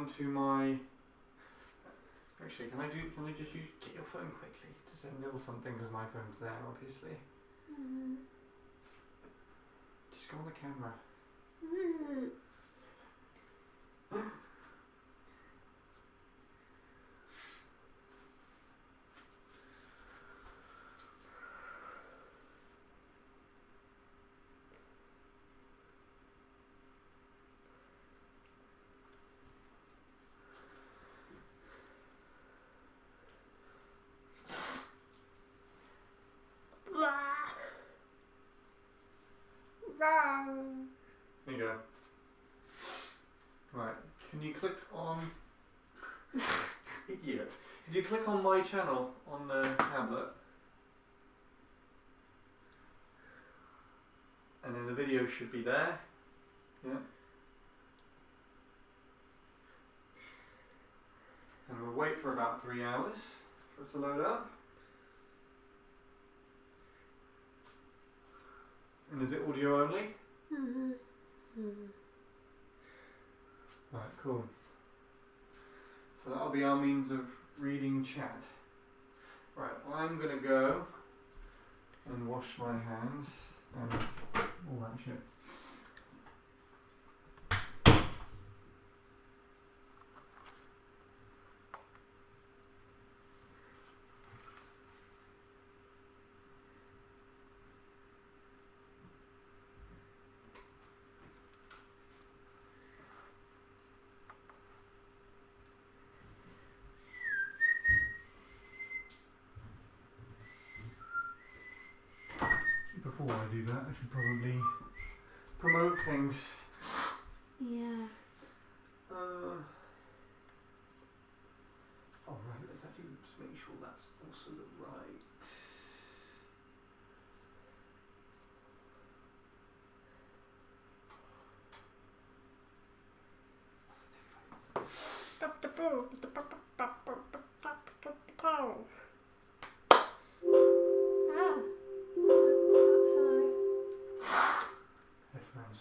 onto my. Actually, can I just get your phone quickly to send Neil something because my phone's there, obviously. Just go on the camera. There you go. Right, can you click on... Idiot. Can you click on my channel on the tablet? And then the video should be there. Yeah. And we'll wait for about 3 hours for it to load up. And is it audio only? Right, cool. So that'll be our means of reading chat. Right, I'm gonna go and wash my hands and all that shit. Before I do that, I should probably promote things. Yeah. Alright, let's actually just make sure that's also the right. What's the difference? Headphones.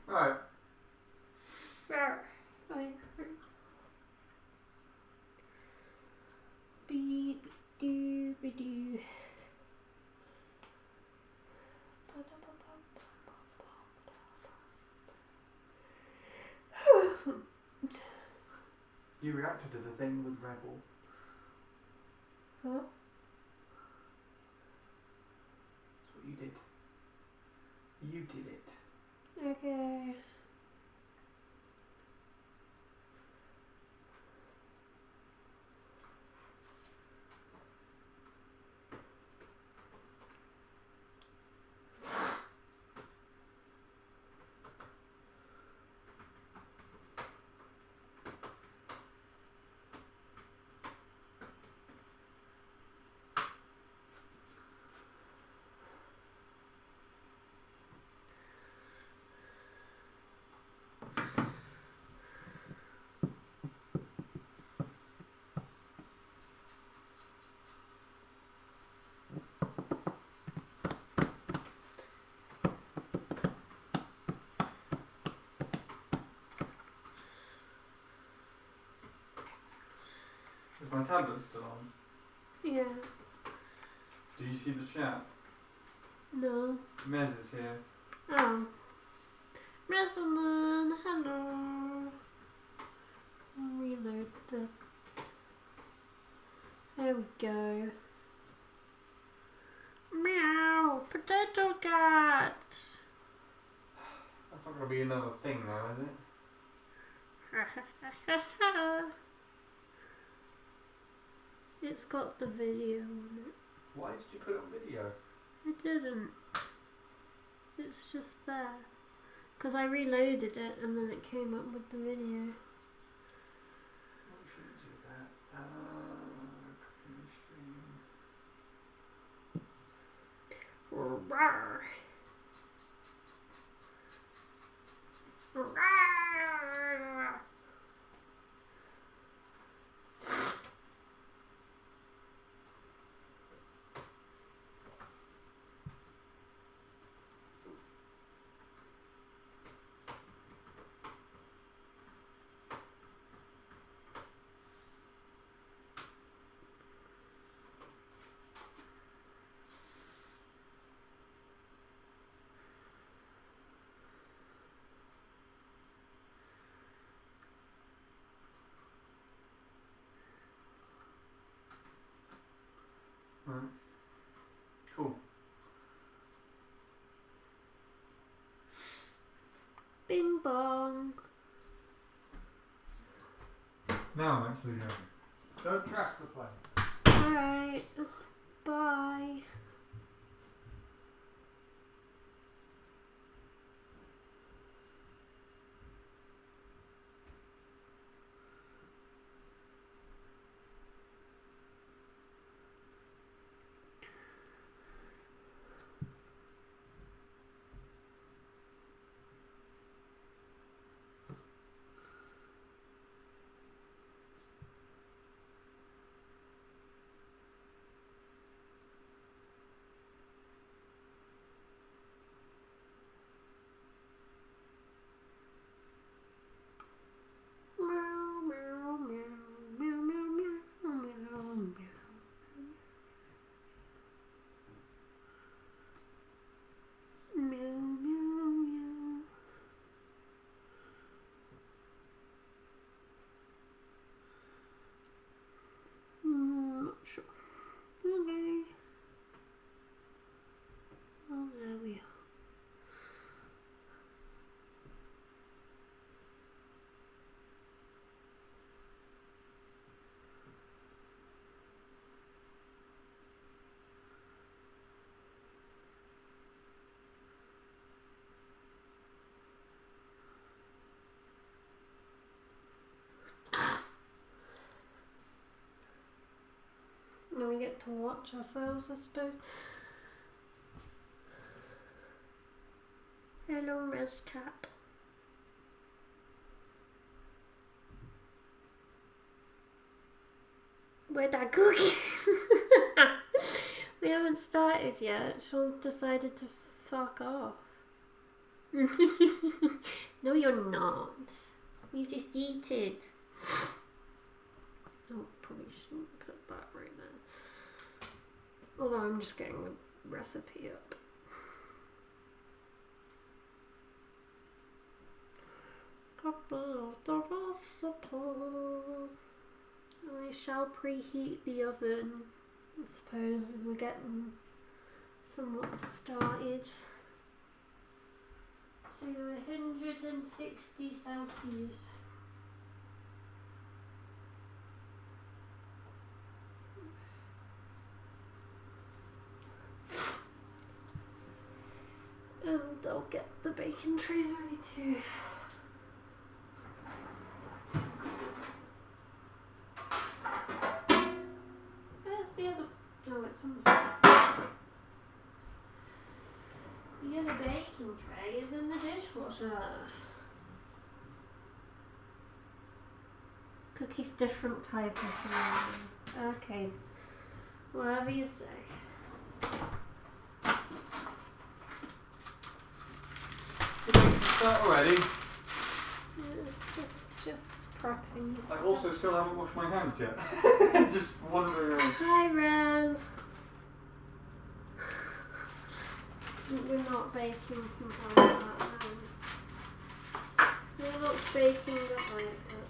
Right. You reacted to the thing with Rebel. Huh? That's what you did. You did it. Okay. Is my tablet still on? Yeah. Do you see the chat? No. Mez is here. Oh. Resonant, hello. I'll reload the... There we go. Meow! Potato cat! That's not going to be another thing now, is it? It's got the video on it. Why did you put it on video? I didn't. It's just there. Because I reloaded it and then it came up with the video. What should we do with that? Cooking stream. Rawr. Rawr. Alright. Cool. Bing bong. Now I'm actually going. Don't trash the plane. Alright. Bye. Not sure. Okay. Oh, there we are. Now we get to watch ourselves, I suppose. Hello, Miss Cat. Where'd that cookie? We haven't started yet. Sean's decided to fuck off. No, you're not. You just eat it. Oh, probably shouldn't put that right now. Although I'm just getting the recipe up. The recipe. I shall preheat the oven. I suppose we're getting somewhat started. To 160 Celsius. And I'll get the bacon trays ready too. Where's the other? Oh, it's on the floor. The other baking tray is in the dishwasher. Cookie's different type of thing. Okay. Whatever you say. Start already. Yeah, just prepping. I also still haven't washed my hands yet. Just wandering around. Hi, Ren. We're not baking something like that. No. We're not baking that like that.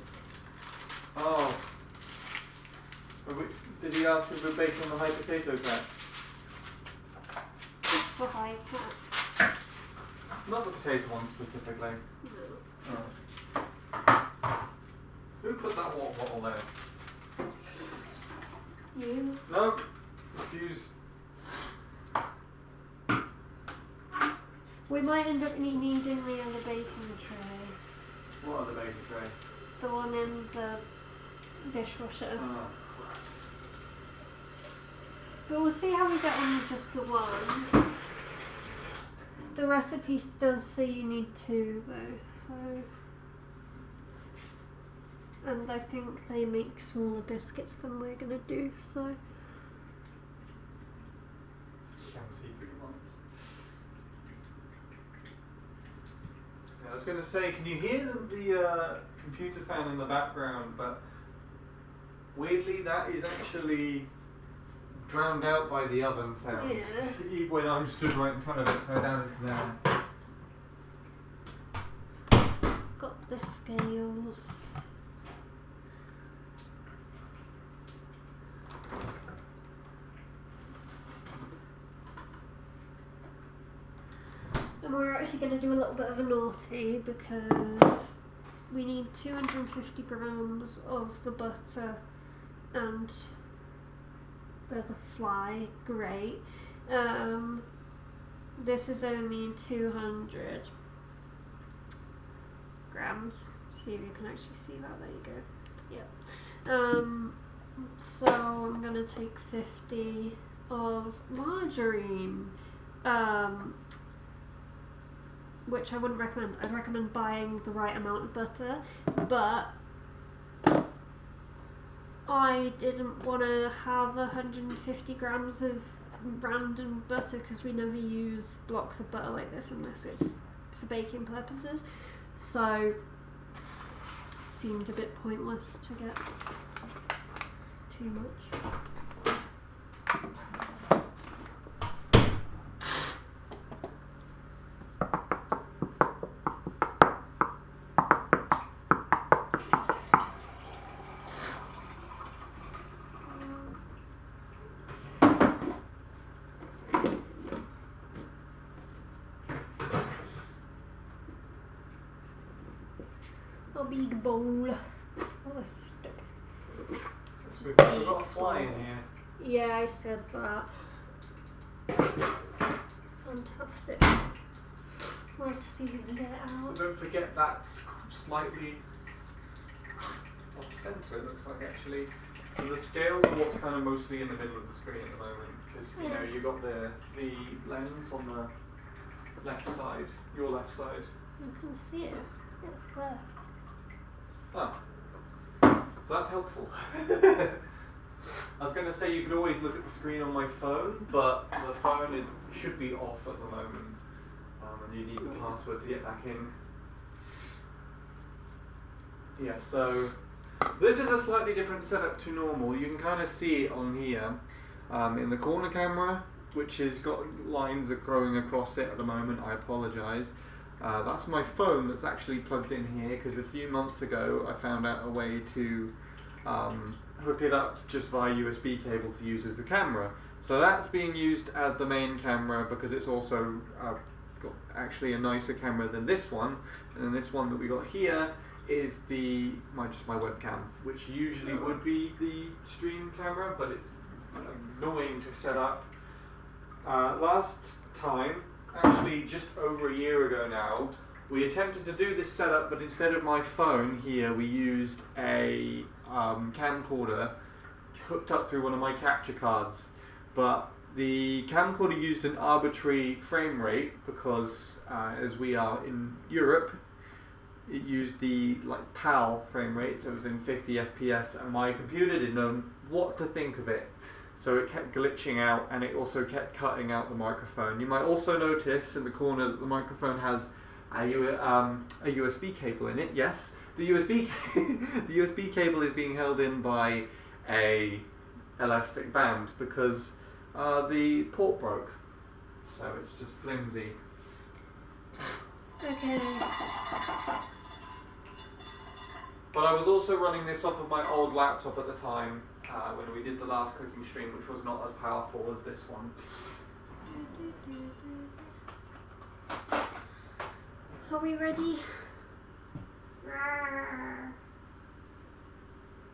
Oh. Did he ask if we're baking the high potato crack? For high cat. Not the potato one specifically. No. Oh. Who put that water bottle there? You? No. Refuse. We might end up needing the other baking tray. What other baking tray? The one in the dishwasher. Oh. But we'll see how we get on with just the one. The recipe does say you need two though, so. And I think they make smaller biscuits than we're gonna do, so. Fancy 3 months. Yeah, I was going to say, can you hear the computer fan in the background? But weirdly, that is actually drowned out by the oven sound. Yeah. When I'm stood right in front of it, so down it's there. Got the scales. actually going to do a little bit of a naughty because we need 250 grams of the butter and there's a fly, great. This is only 200 grams. See if you can actually see that, there you go. Yep. So I'm going to take 50 of margarine. Which I wouldn't recommend. I'd recommend buying the right amount of butter, but I didn't want to have 150 grams of random butter because we never use blocks of butter like this unless it's for baking purposes. So it seemed a bit pointless to get too much. A big bowl. Oh, a stick. We've got a fly in here. Yeah, I said that. Fantastic. We'll have to see if we can get it So out. don't forget that's slightly off centre, it looks like actually. So the scales are what's kind of mostly in the middle of the screen at the moment because you know you got the lens on the left side, your left side. You can see it. It's there. Oh, that's helpful. I was going to say you could always look at the screen on my phone, but the phone should be off at the moment, and you need the password to get back in. Yeah, so this is a slightly different setup to normal. You can kind of see it on here in the corner camera, which has got lines are growing across it at the moment. I apologise. That's my phone that's actually plugged in here because a few months ago I found out a way to hook it up just via USB cable to use as the camera. So that's being used as the main camera because it's also got actually a nicer camera than this one, and then this one that we got here is just my webcam, which usually would be the stream camera, but it's annoying to set up. Last time, actually just over a year ago now, we attempted to do this setup, but instead of my phone here, we used a camcorder hooked up through one of my capture cards. But the camcorder used an arbitrary frame rate because, as we are in Europe, it used the PAL frame rate, so it was in 50 FPS, and my computer didn't know what to think of it. So it kept glitching out, and it also kept cutting out the microphone. You might also notice in the corner that the microphone has a USB cable in it. Yes, the USB cable is being held in by a elastic band because the port broke. So it's just flimsy. Okay. But I was also running this off of my old laptop at the time when we did the last cooking stream, which was not as powerful as this one. Are we ready? Rawr.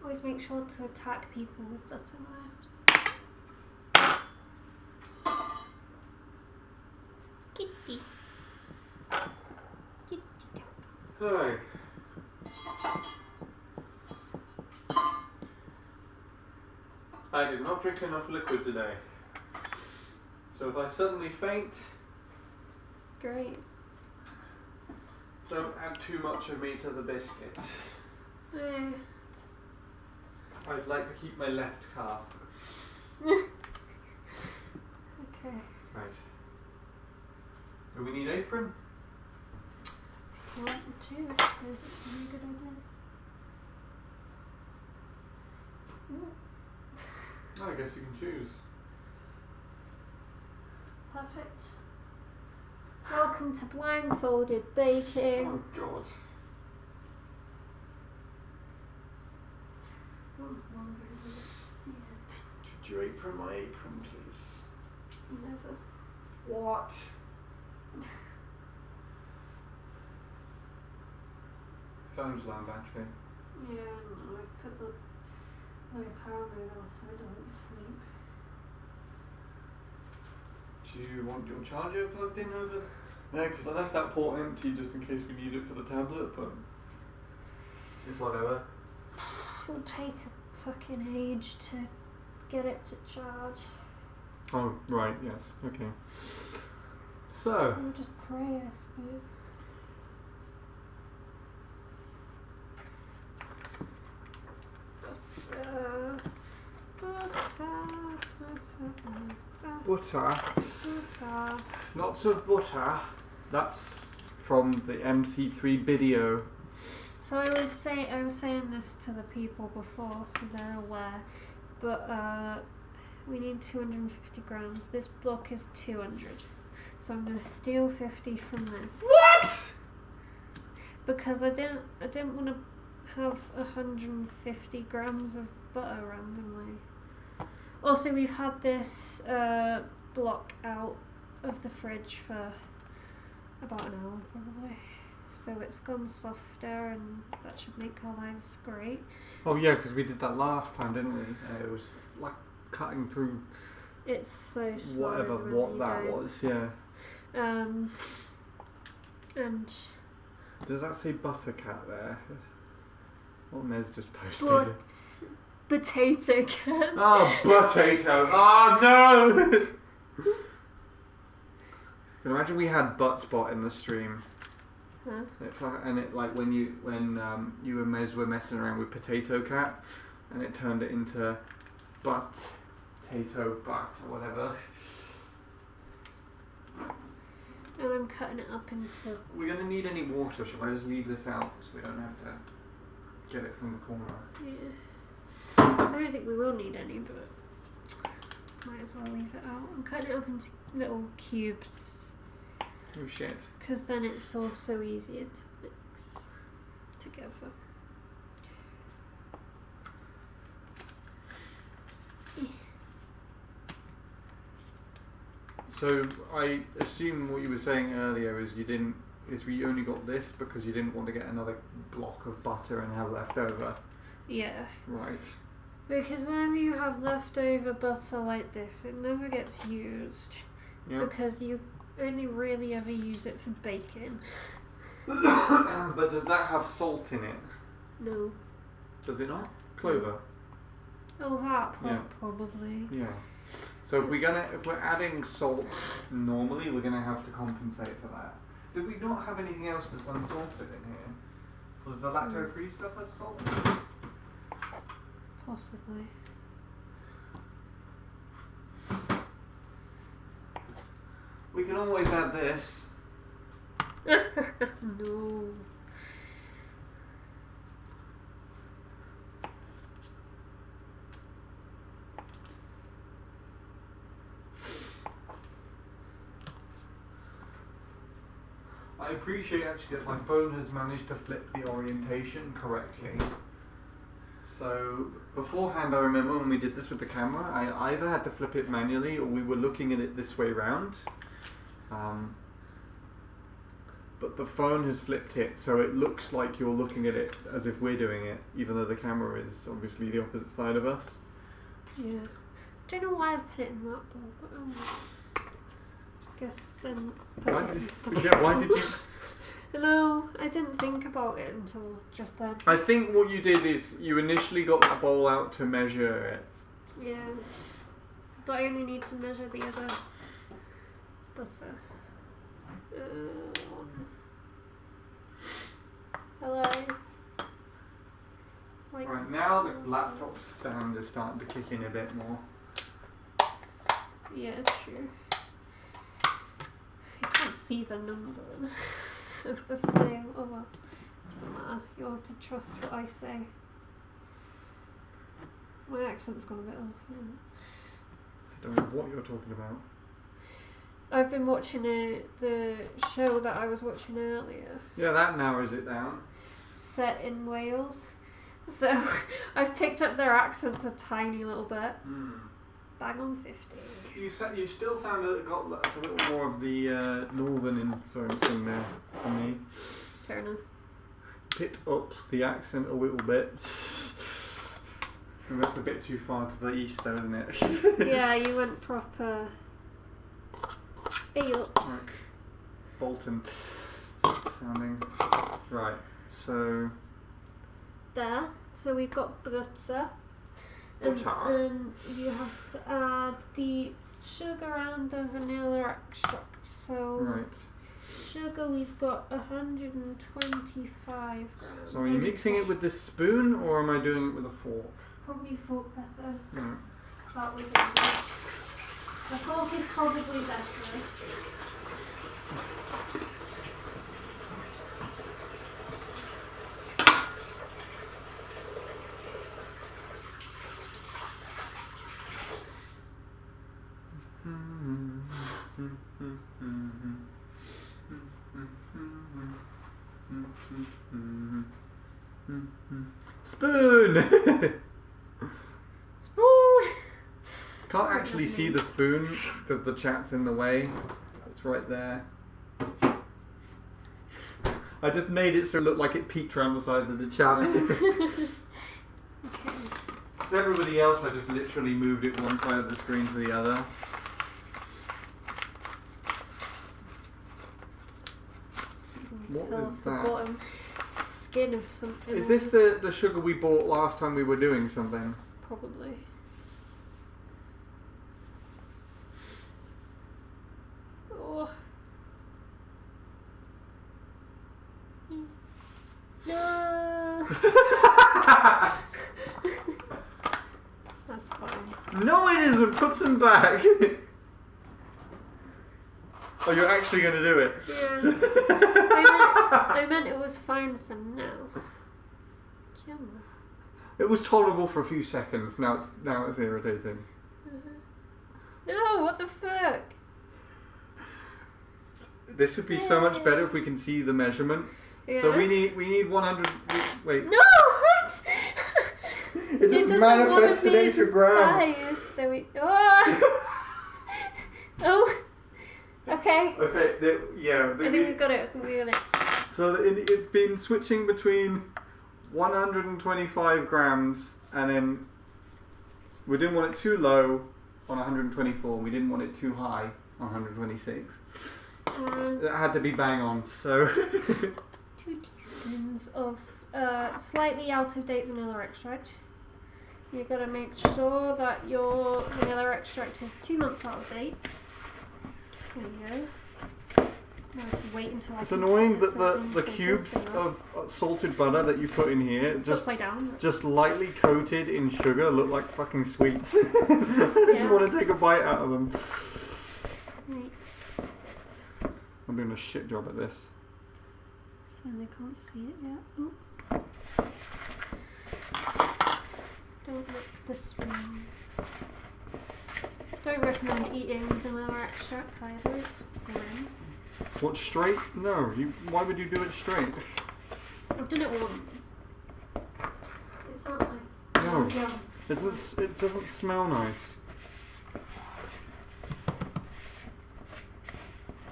Always make sure to attack people with butter knives. Kitty. Kitty. Alright. I did not drink enough liquid today. So if I suddenly faint, Great. don't add too much of me to the biscuit. I'd like to keep my left calf. Okay. Right. Do we need apron? I want to. This is a really good idea. I guess you can choose. Perfect. Welcome to blindfolded baking. Oh god. One's longer, isn't it? Yeah. Could you apron my apron, please? Never. What? phone's low on battery. Yeah, no, I've put the low power mode off so it doesn't sleep. Do you want your charger plugged in over there? Because I left that port empty just in case we need it for the tablet, but it's whatever. It'll take a fucking age to get it to charge. Oh, right, yes, okay. So I'll just pray, I suppose. butter. Lots of butter. That's from the MC3 video. So I was saying this to the people before, so they're aware. But we need 250 grams. This block is 200, so I'm gonna steal 50 from this. What? Because I didn't want to have 150 grams of butter randomly. Also, we've had this block out of the fridge for about an hour probably, so it's gone softer and that should make our lives great. Oh yeah, because we did that last time, didn't we? It was like cutting through. It's so slow. Whatever what that was, yeah. And does that say Buttercat there? What Mez just posted. Potato cat. Oh, potato! Oh no! Imagine we had Buttspot in the stream. Huh? And it like when you and Mez were messing around with Potato Cat, and it turned it into Potato Butt or whatever. And I'm cutting it up into. We're gonna need any water. Should I just leave this out so we don't have to get it from the corner? Yeah. I don't think we will need any, but might as well leave it out. I'm cutting it up into little cubes. Oh shit. Because then it's also easier to mix together. So I assume what you were saying earlier is we only got this because you didn't want to get another block of butter and have leftover. Yeah. Right. Because whenever you have leftover butter like this, it never gets used. Yeah. Because you only really ever use it for baking. But does that have salt in it? No. Does it not? Clover. Oh, that Yeah. probably. Yeah. So if we're adding salt normally, we're gonna have to compensate for that. Did we not have anything else that's unsalted in here? Was the lacto-free stuff that's salted? Possibly. We can always add this. No. I appreciate actually that my phone has managed to flip the orientation correctly. So beforehand I remember when we did this with the camera, I either had to flip it manually or we were looking at it this way round. But the phone has flipped it, so it looks like you're looking at it as if we're doing it, even though the camera is obviously the opposite side of us. Yeah. Don't know why I've put it in that bowl, but guess then put Why it did, into the yeah, why did you? No, I didn't think about it until just then. I think what you did is you initially got the bowl out to measure it. Yeah. But I only need to measure the other butter. Hello. Like, Right, now the laptop stand is starting to kick in a bit more. yeah, true. You can't see the number of the scale. Oh well, doesn't matter. You'll have to trust what I say. My accent's gone a bit off, isn't it? I don't know what you're talking about. I've been watching the show that I was watching earlier. Yeah, that narrows it down. Set in Wales. So I've picked up their accents a tiny little bit. Bang on 50. You still sound got a little more of the northern influence in there for me. Fair enough. pit up the accent a little bit. And that's a bit too far to the east though, isn't it? Yeah, you went proper... Hey up. Like Bolton sounding. Right, so... There. So we've got butter. Butter. And you have to add the sugar and the vanilla extract. So Right. sugar, we've got 125 grams. So are you mixing it with this spoon or am I doing it with a fork? Probably fork better. No. That was it. The fork is probably better. Spoon! Spoon! Can't actually see the spoon because the chat's in the way. It's right there. I just made it so it looked like it peeked around the side of the chat. Okay. To everybody else, I just literally moved it one side of the screen to the other. What Fill is off the that? bottom skin of something. Is this the sugar we bought last time we were doing something? Probably. Oh. No. That's fine. No, it isn't. Put some back. Oh, you're actually going to do it? Yeah. I meant it was fine for now. Camera. It was tolerable for a few seconds. Now it's irritating. No, what the fuck? This would be so much better if we can see the measurement. Yeah. So we need 100. Wait. No, what? It just manifested into gram. There we. Oh. Oh. Okay. Okay. Yeah. I think we got it. So it's been switching between 125 grams, and then we didn't want it too low on 124. We didn't want it too high on 126. It had to be bang on. So 2 teaspoons of slightly out of date vanilla extract. You've got to make sure that your vanilla extract is 2 months out of date. There you go. Now to wait until I it's can annoying see that the cubes of salted butter that you put in here just lightly coated in sugar look like fucking sweets. I just want to take a bite out of them. Right. I'm doing a shit job at this. So they can't see it yet. Ooh. Don't lick the spoon. Don't recommend eating vanilla extract either. It's grim. What, straight? No. Why would you do it straight? I've done it once. It's not nice. No. It's yum. It doesn't smell nice.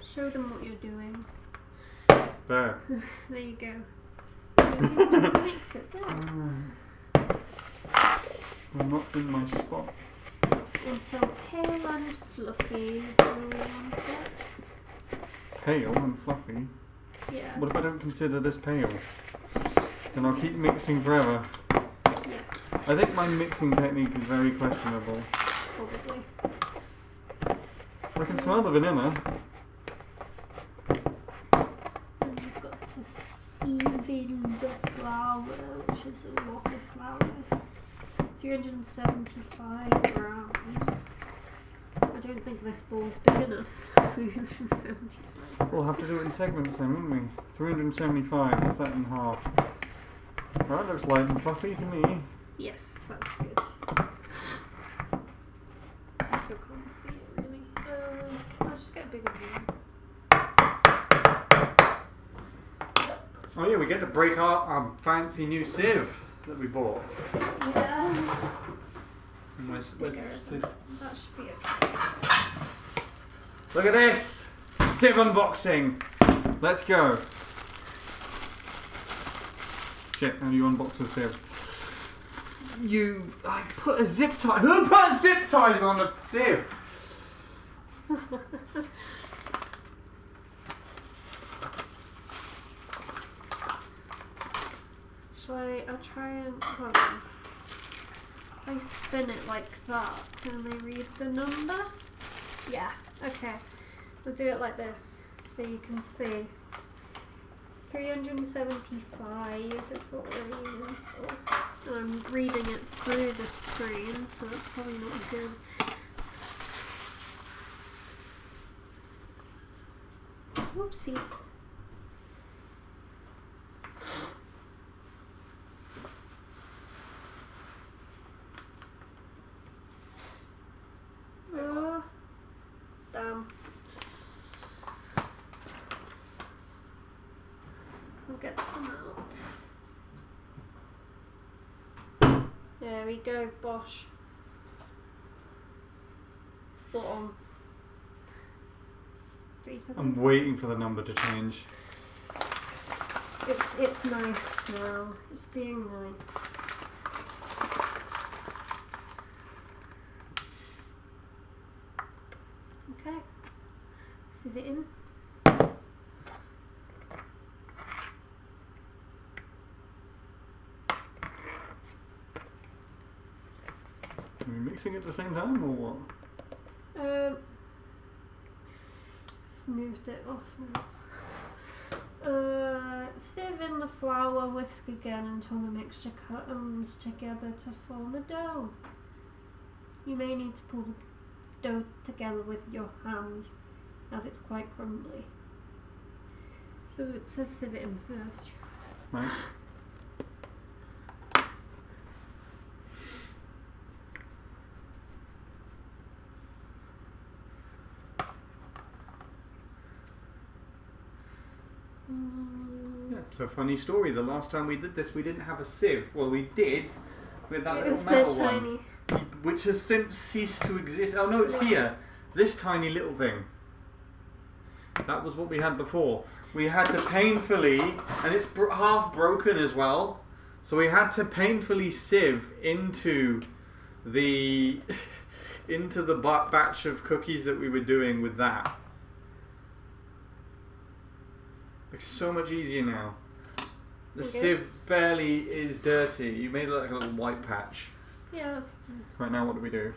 Show them what you're doing. There. There you go. You can mix it there. I'm not in my spot. Until pale and fluffy is all we want it. Pale and fluffy? Yeah. What if I don't consider this pale? Then I'll keep mixing forever. Yes. I think my mixing technique is very questionable. Probably. I can smell the vanilla. And you've got to sieve in the flour, which is a lot of flour. 375 grams. I don't think this bowl's big enough. 375. We'll have to do it in segments then, won't we? 375, what's that in half? That looks light and fluffy to me. Yes, that's good. I still can't see it really. I'll just get a bigger one. Oh yeah, we get to break our fancy new sieve that we bought. Yeah. And where's the sieve? That should be okay. Look at this! Sieve unboxing! Let's go. Shit, how do you unbox the sieve? I put a zip tie. Who put zip ties on a sieve? I'll try and hold on. If I spin it like that, can they read the number? Yeah, okay. We'll do it like this so you can see. 375 is what we're aiming for. And I'm reading it through the screen, so that's probably not good. Whoopsies. Oh, damn. We'll get some out. There we go, bosh. Spot on. I'm waiting for the number to change. It's nice now. It's being nice. Okay. Sieve it in. Are we mixing at the same time or what? Moved it off now. Sieve in the flour, whisk again until the mixture comes together to form a dough. You may need to pull the dough together with your hands as it's quite crumbly. So it says sieve it in first. Right. Yeah, so funny story. The last time we did this, we didn't have a sieve. Well, we did with that little metal one, which has since ceased to exist. Oh no, it's here. This tiny little thing. That was what we had before. We had to painfully, and it's half broken as well. So we had to painfully sieve into the batch of cookies that we were doing with that. It's so much easier now. The sieve barely is dirty. You made it like a little white patch. Yeah, that's fine. Right now, what do we do?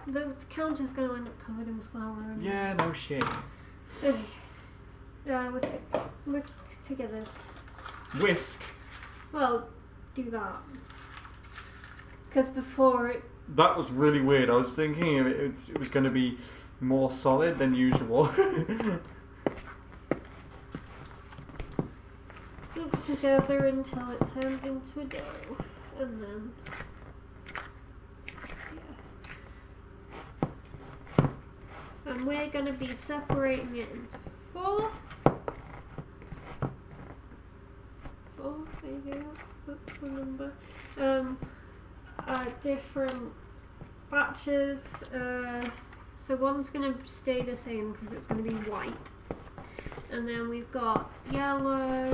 The counter's going to end up covered in flour. And Yeah, no shit. Whisk together. Whisk? Well, do that. Because before it... That was really weird. I was thinking it was going to be more solid than usual. Mix together until it turns into a dough. And then... And we're going to be separating it into four, maybe that's the number. Different batches. So one's going to stay the same because it's going to be white. And then we've got yellow,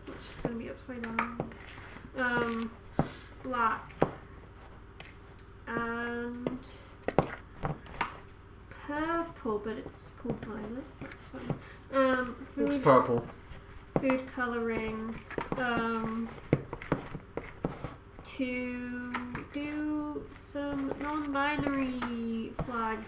which is going to be upside down. Black. And... purple, but it's called violet. That's fine. It's purple. Food colouring. To do some non-binary flag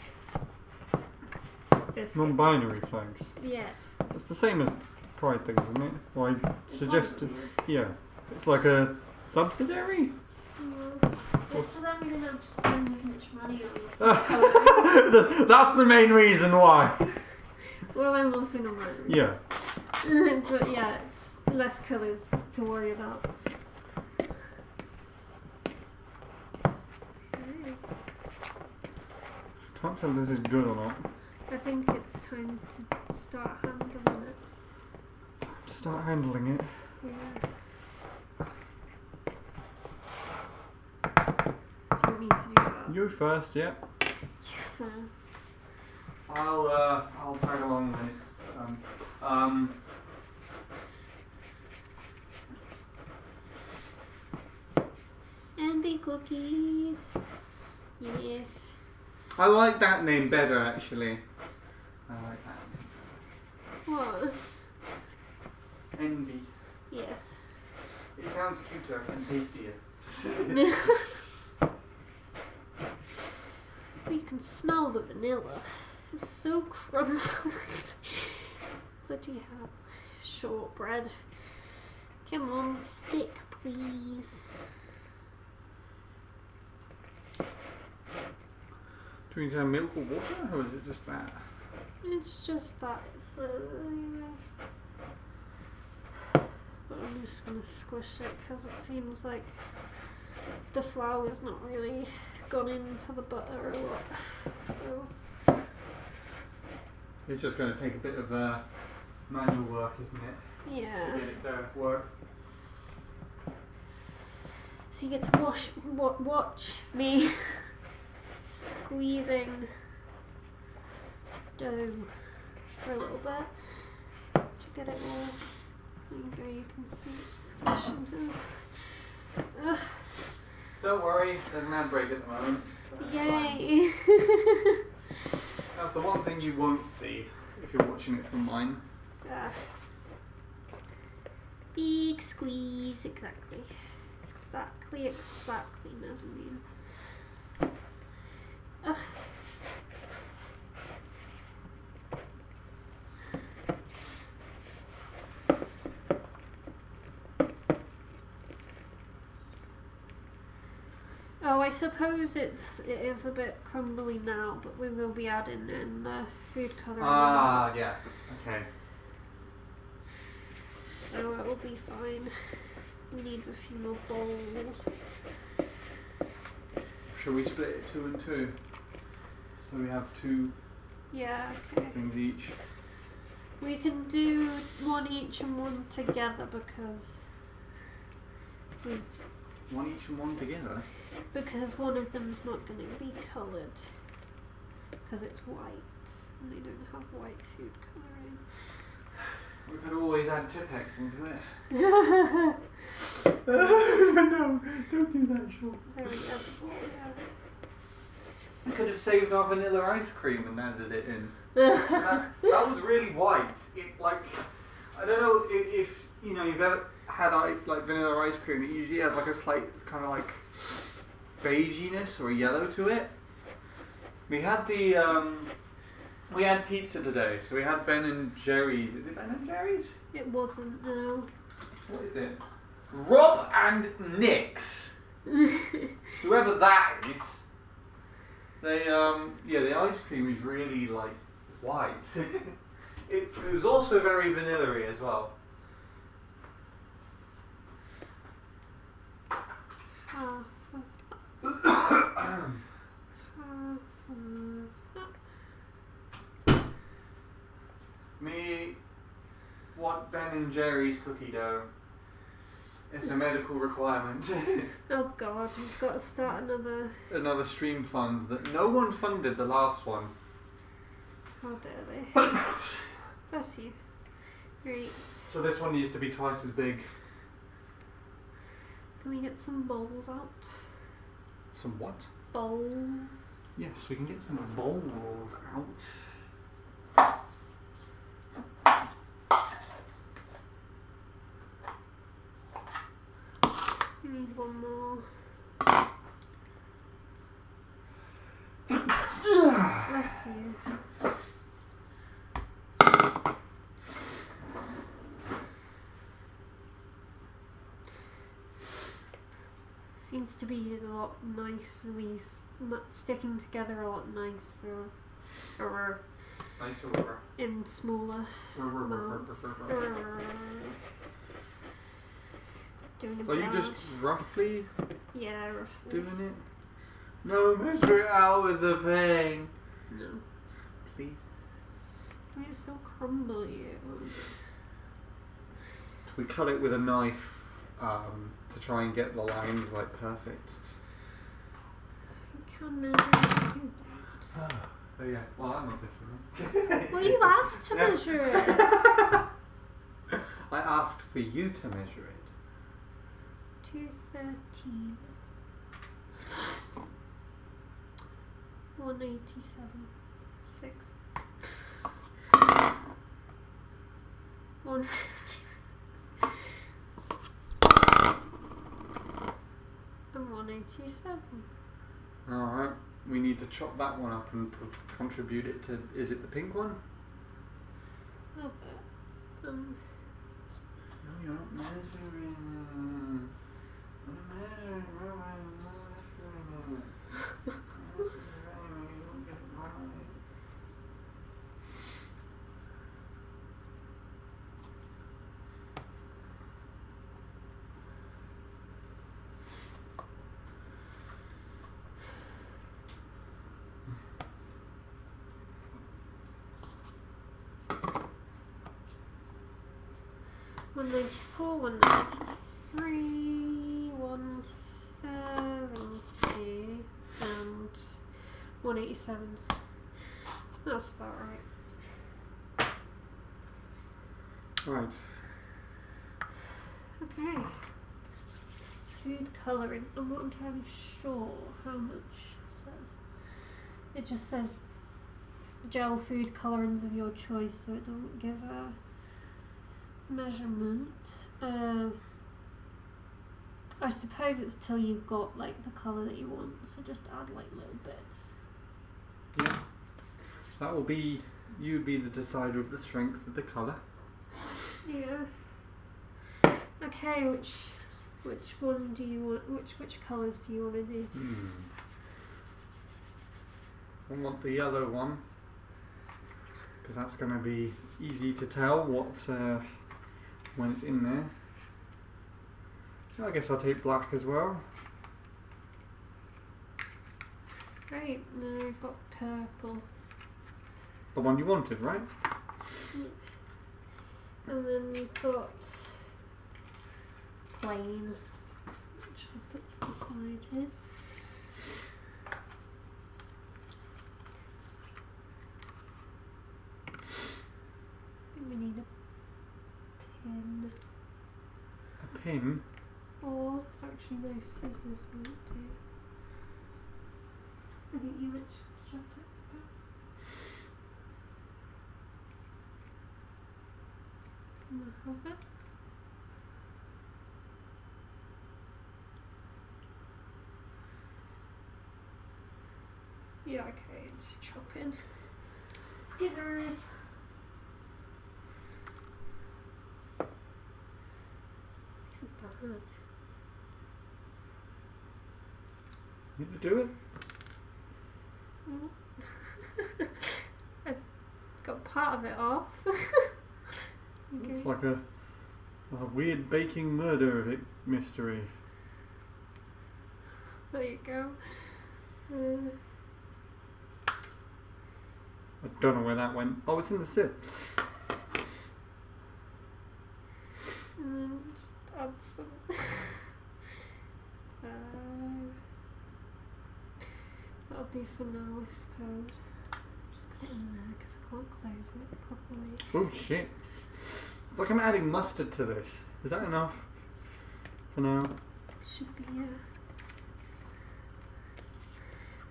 biscuits. Non-binary flags? Yes. It's the same as Pride things, isn't it? Well, I suggested... Yeah. It's like a subsidiary? Yeah. Just so that we didn't have to spend as much money on That's the main reason why. Well, I'm also non-binary. Yeah. But yeah, it's less colours to worry about. Can't tell if this is good or not. I think it's time to start handling it. To start handling it? Yeah. Do you want me to do that? You first, yeah. You first. I'll tag along when it's cookies. Yes. I like that name better, actually. I like that name. What? Enby. Yes. It sounds cuter and tastier. You can smell the vanilla. It's so crumbly. What do you have? Shortbread. Come on, stick, please. Do we need to have milk or water, or is it just that? It's just that. So, but I'm just going to squish it because it seems like the flour's not really gone into the butter a lot. So It's just going to take a bit of manual work, isn't it? yeah. To get it to work. So you get to watch me squeezing dough for a little bit to get it all. There you go, you can see it squishing now. Ugh. Don't worry, there's an ad break at the moment. So that's fine. Yay! That's the one thing you won't see if you're watching it from mine. Ah. Big squeeze, exactly. Exactly, mezzanine. Ugh. Oh, I suppose it is a bit crumbly now, but we will be adding in the food colouring. Ah, yeah. Okay. So it will be fine. We need a few more bowls. Shall we split it 2 and 2? So we have 2 Yeah, okay. things each. We can do one each and one together because One each and one together? one of them's not going to be coloured because it's white and they don't have white food colouring. We could always add Tipex into it. Very No, don't do that, Sean. edible, yeah. We could have saved our vanilla ice cream and added it in. that was really white. It I don't know if you know you've ever had like vanilla ice cream. It usually has like a slight kind of like beiginess or yellow to it. We had we had pizza today, so we had Ben and Jerry's. Is it Ben and Jerry's? It wasn't, no. What is it? Rob and Nick's. Whoever that is. They the ice cream is really like white. it was also very vanilla-y as well. Me want Ben and Jerry's cookie dough. It's a medical requirement. Oh god, we've got to start Another stream fund that no one funded the last one. How dare they? Bless you. Right. So this one needs to be twice as big. Can we get some bowls out? Some what? Bowls. Yes, we can get some bowls out. We need one more. Bless you. Seems to be a lot nicer, sticking together a lot nicer. Nicer. In smaller amounts. Doing a So you just roughly Yeah, roughly. doing it? No, measure it out with the thing. No. Please. It's so crumbly. We cut it with a knife to try and get the lines like perfect. You can measure it. Oh yeah, well I'm not measuring. Well, you asked to measure it. I asked for you to measure it. 213. 187. 6. 156. And 187. Alright, we need to chop that one up and contribute it to. Is it the pink one? A little bit. No, you're not measuring. I'm measuring. One 194, 193, 170, and 187. That's about right. Right. Okay. Food colouring. I'm not entirely sure how much it says. It just says gel food colourings of your choice, so it doesn't give a measurement. I suppose it's till you've got like the colour that you want, so just add like little bits. Yeah. That will be. You'd be the decider of the strength of the colour. Yeah. Okay, which one do you want? Which colours do you want to do? I want the yellow one because that's going to be easy to tell what's when it's in there. So I guess I'll take black as well. Great. Now I've got purple. The one you wanted, right? Yeah. And then we've got plain, which I'll put to the side here. I think we need a pin. A pin? Or, actually no, scissors won't do. I think you mentioned chop it. Can I have it? Yeah, okay, it's chopping. Scissors! Isn't bad. You to do it? I got part of it off. Okay. It's like a weird baking murder mystery. There you go. I don't know where that went. Oh, it's in the sieve. And then just add some. That'll do for now, I suppose. Just put it in there because I can't close it properly. Oh shit. It's like I'm adding mustard to this. Is that enough for now? Should be, yeah.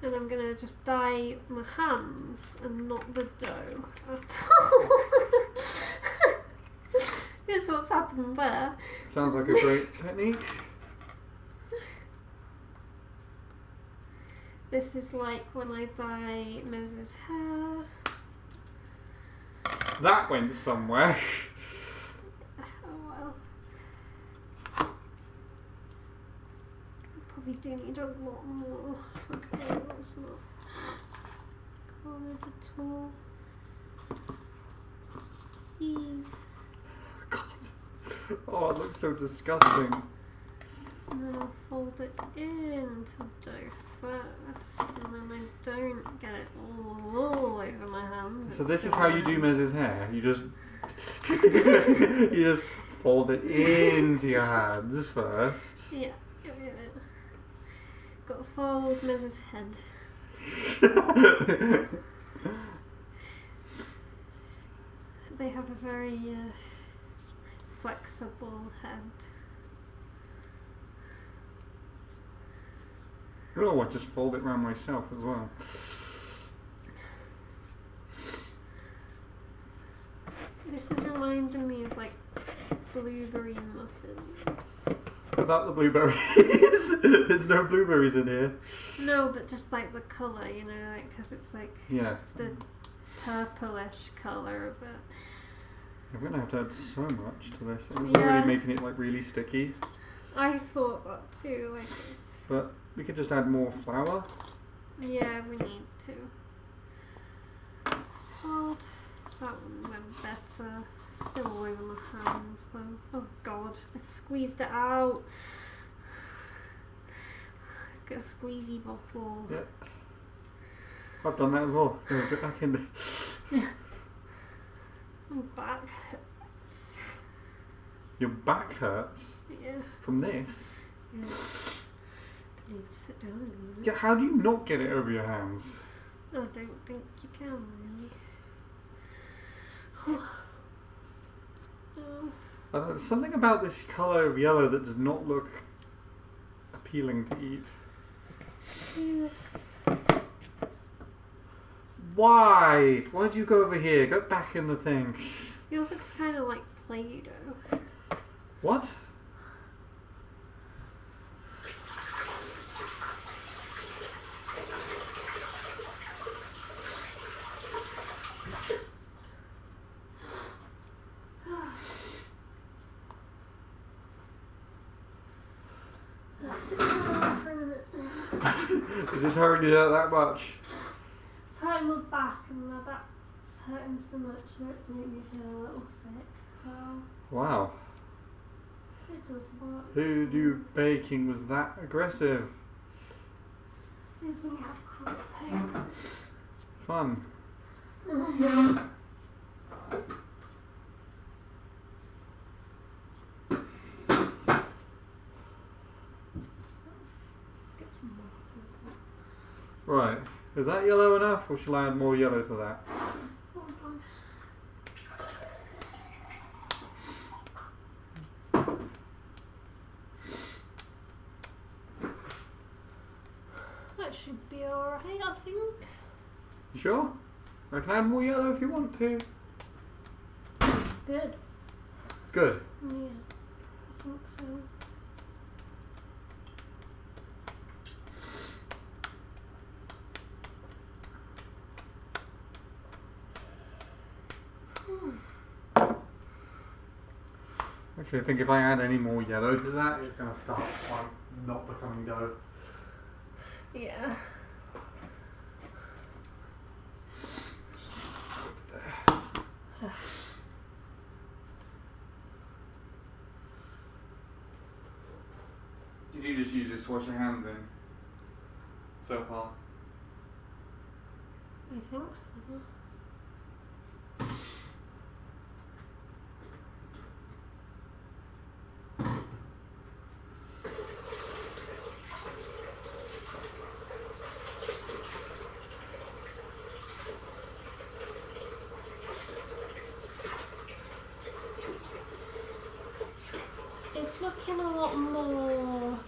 And I'm gonna just dye my hands and not the dough at all. Here's what's happened there. Sounds like a great technique. This is like when I dye Mez's hair. That went somewhere. Oh well. Probably do need a lot more. Okay, that's not coloured at all. God. Oh, it looks so disgusting. And then I'll fold it into the dough first, and then I don't get it all over my hands. So this is how you do Mez's hair. You just you just fold it into your hands first. Yeah. Got to fold Mez's head. They have a very flexible head. Oh, I just fold it around myself as well. This is reminding me of like blueberry muffins. Without the blueberries. There's no blueberries in here. No, but just like the colour, you know, like because it's like the purplish colour of it. I'm going to have to add so much to this. It's already making it like really sticky. I thought that too, like it's... But we could just add more flour. Yeah, we need to. Oh, that one went better. Still all over my hands though. Oh god, I squeezed it out. Get a squeezy bottle. Yep. I've done that as well. Get back in there. My back hurts. Your back hurts? Yeah. From this? Yeah. I need to sit down a minute. Yeah, how do you not get it over your hands? I don't think you can really. Oh. I don't know, there's something about this colour of yellow that does not look appealing to eat. Yeah. Why? Why'd you go over here? Go back in the thing. Yours looks kind of like Play-Doh. What? Sit down for a minute. Is it hurting you that much? It's hurting my back and my back's hurting so much that it's made me feel a little sick. Wow. It does that. Who knew baking was that aggressive? Is when you have chronic pain. Fun. Get some water. Right. Is that yellow enough, or shall I add more yellow to that? Hold on. That should be alright, I think. You sure? I can add more yellow if you want to. It's good. It's good. Yeah, I think so. Actually, I think if I add any more yellow to that, it's going to start like not becoming dough. Yeah. Did you just use this to wash your hands in so far? I think so. It's looking a lot more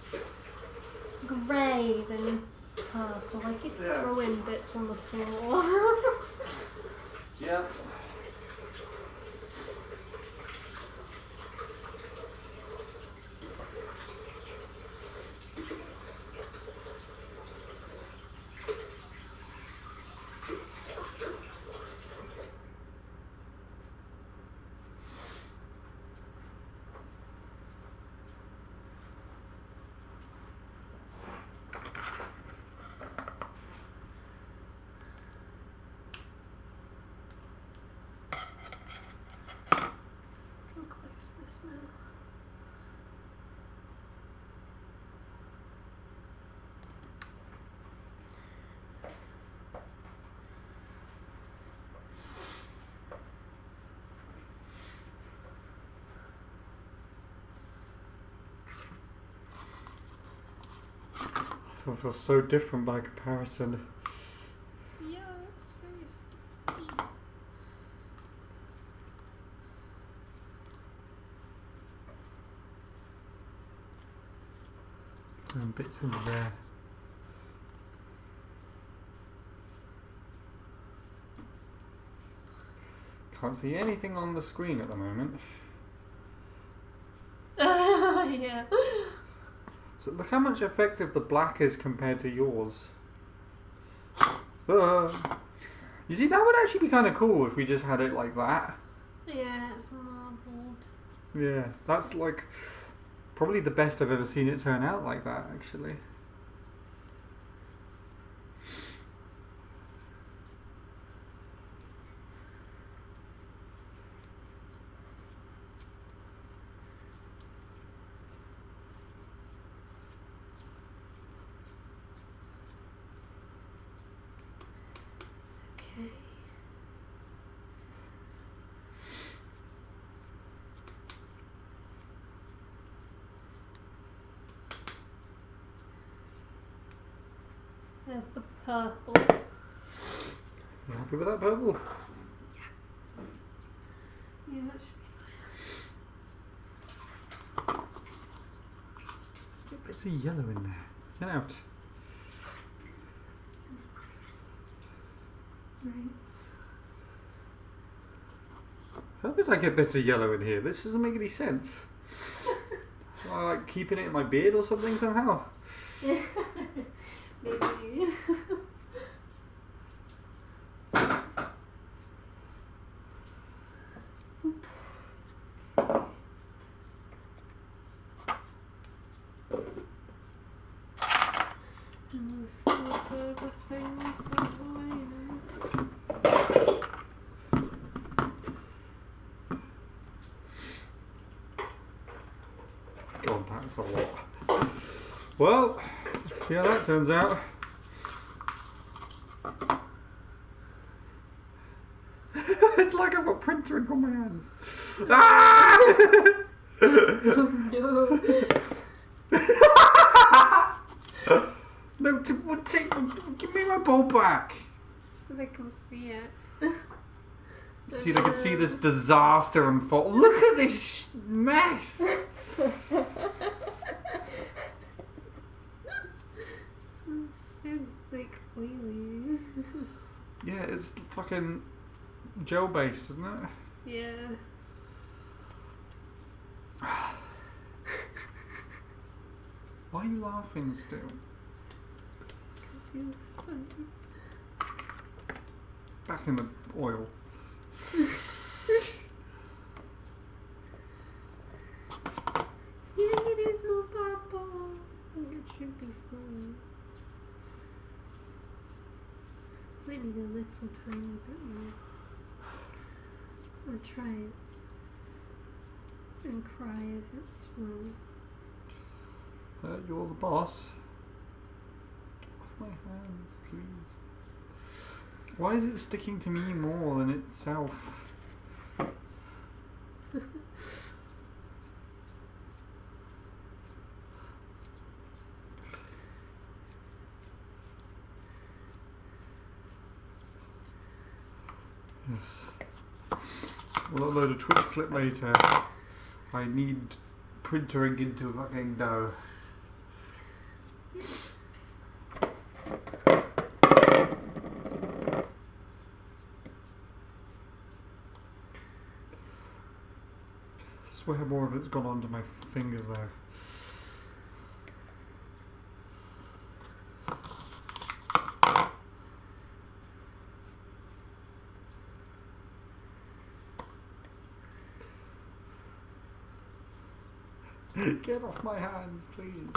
grey than purple. I keep throwing bits on the floor. Yeah. Close this now. It feels so different by comparison. Yeah, it's very sticky. And bits in there. Can't see anything on the screen at the moment. Yeah. So look how much effective the black is compared to yours. You see, that would actually be kind of cool if we just had it like that. Yeah, it's marbled. Yeah, that's like probably the best I've ever seen it turn out like that, actually. Okay. There's the purple. You happy with that purple? Yeah, that should be fine. Bits of yellow in there. Get out. Right. How did I get bits of yellow in here? This doesn't make any sense. Am I like keeping it in my beard or something somehow? Maybe. Move some further things that way. God, that's a lot. Well, see how that turns out. It's like I've got printer ink on my hands. Ah! Oh no. No, give me my bowl back. So they can see it. See, they can see this disaster unfold. Look at this mess. It's so like oily. Yeah, it's fucking gel based, isn't it? Yeah. Why are you laughing still? Because you're funny. Back in the oil. You think it needs more purple? It should be fine. Might need a little tiny bit more. I'll try it. And cry if it's wrong. You're the boss. Get off my hands, please. Why is it sticking to me more than itself? Yes. We'll upload a Twitch clip later. I need printering into fucking dough. I swear more of it's gone onto my fingers there. Get off my hands, please.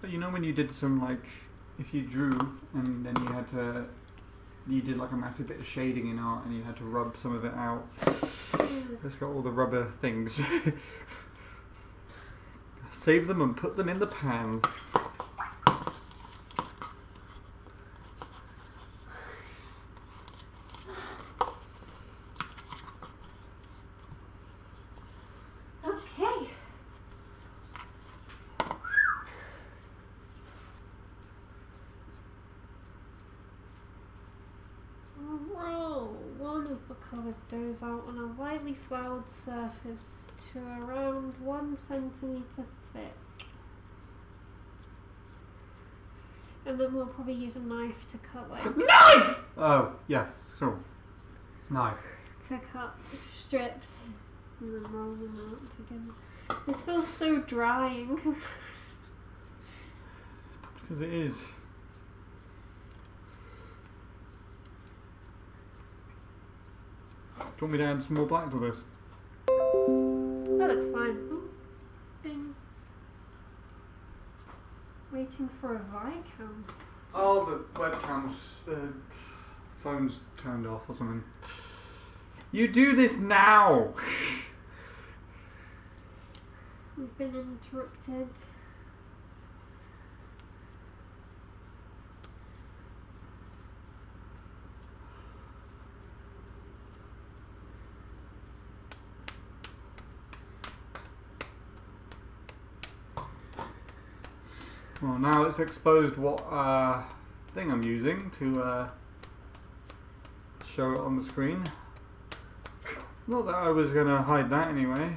So you know when you did some, like, if you drew and then you did like a massive bit of shading in art and you had to rub some of it out. It's got all the rubber things. Save them and put them in the pan. Okay. Roll one of the coloured doughs out on a lightly floured surface to around 1 centimetre thick. And then we'll probably use a knife to cut like Knife! Oh, yes, sure. Knife. to cut strips and then roll them out together. This feels so dry in comparison. Because it is. Do you want me to add some more black to this? That looks fine. Ooh, ding. Waiting for a Vicam. Oh, the webcam's, the phone's turned off or something. You do this now! We've been interrupted. Well, now it's exposed what thing I'm using to show it on the screen. Not that I was going to hide that anyway.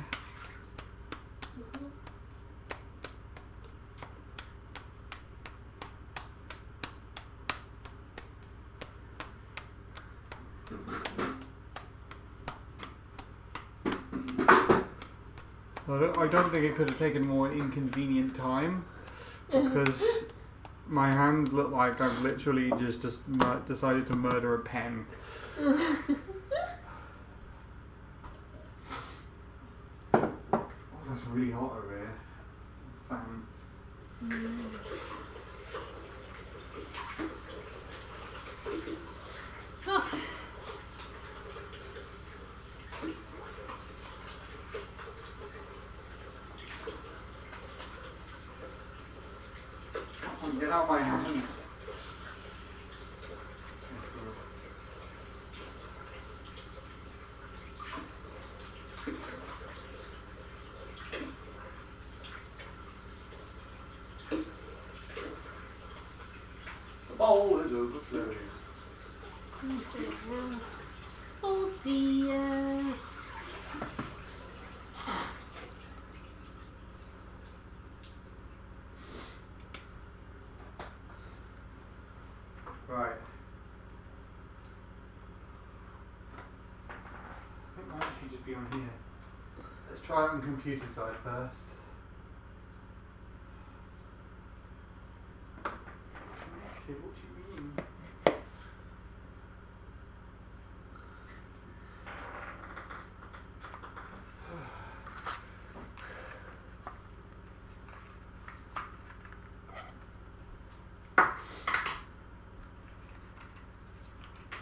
I don't think it could have taken more inconvenient time. Because my hands look like I've literally just decided to murder a pen. Oh, that's really hot over here. Oh. Get out my hands. The bowl is overflowing. Oh dear. Right. I think it might actually just be on here. Let's try it on computer side first. Connected, what do you mean?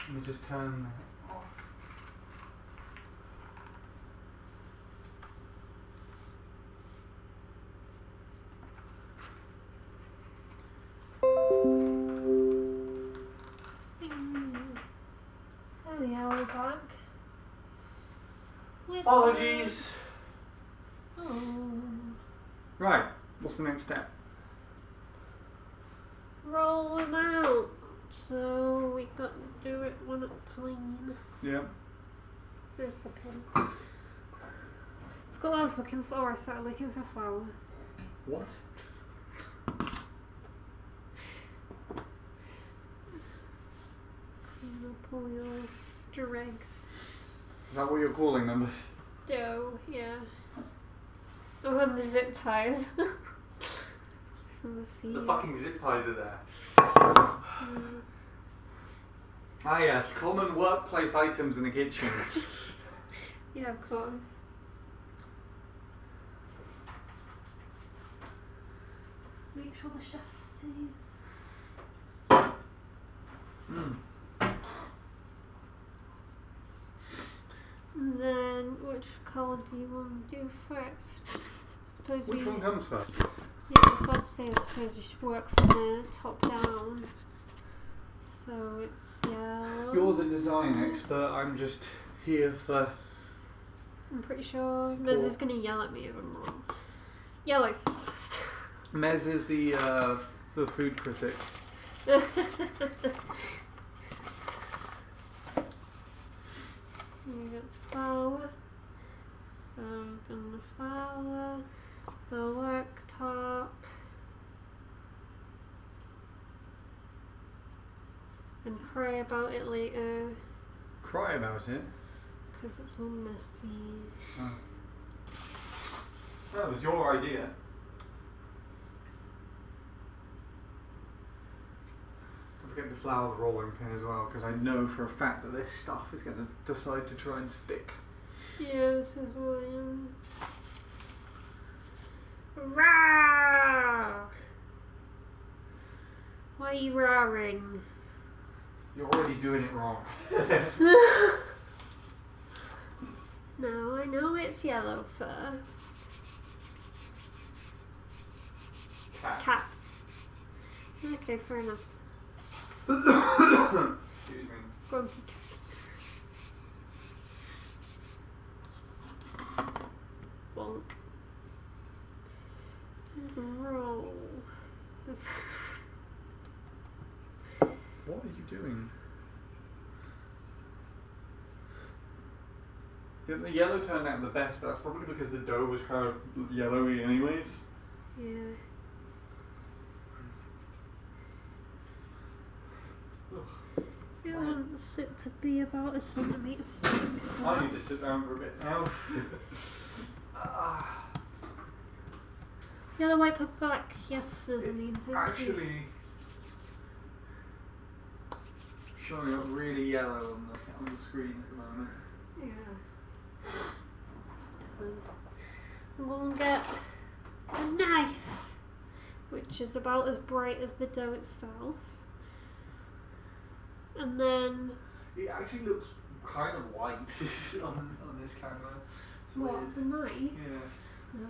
Let me just turn that off. Oh yeah, we're back. Apologies. Oh. Right, what's the next step? Roll them out. So we got to do it one at a time. Yeah. There's the pin. I forgot what I was looking for. I started looking for flour. What? Clean up all your dregs. Is that what you're calling them? Dough, yeah. Oh, and the zip ties. From the sea. The fucking zip ties are there. Mm. Ah yes, common workplace items in the kitchen. Yeah, of course. Make sure the chef stays. Mm. And then, which colour do you want to do first? Suppose Which one comes first? Yeah, I was about to say, I suppose we should work from the top down. So it's yellow. You're the design expert, I'm just here for... I'm pretty sure support. Liz is going to yell at me if I'm wrong. Yellow first. Mez is the food critic. You got flour. So I'm gonna flour the worktop. and cry about it later. Cry about it? Because it's all messy. Oh. That was your idea. Don't forget to flour the rolling pin as well, because I know for a fact that this stuff is going to decide to try and stick. Yeah, this is why Rah! Why are you roaring? You're already doing it wrong. No, I know it's yellow first. Cat. Okay, fair enough. Excuse me. Grumpy cat. Bonk. And roll. What are you doing? The yellow turned out the best, but that's probably because the dough was kind of yellowy anyways. Yeah. It wants it to be about a centimetre thick. So I need to sit down for a bit now. Yellow white put back. Yes, mezzanine. Thank you. Actually, showing up really yellow on the screen at the moment. Yeah. I'm going to get a knife, which is about as bright as the dough itself. And then... It actually looks kind of white on this camera. It's what, weird. the knife? Yeah. No.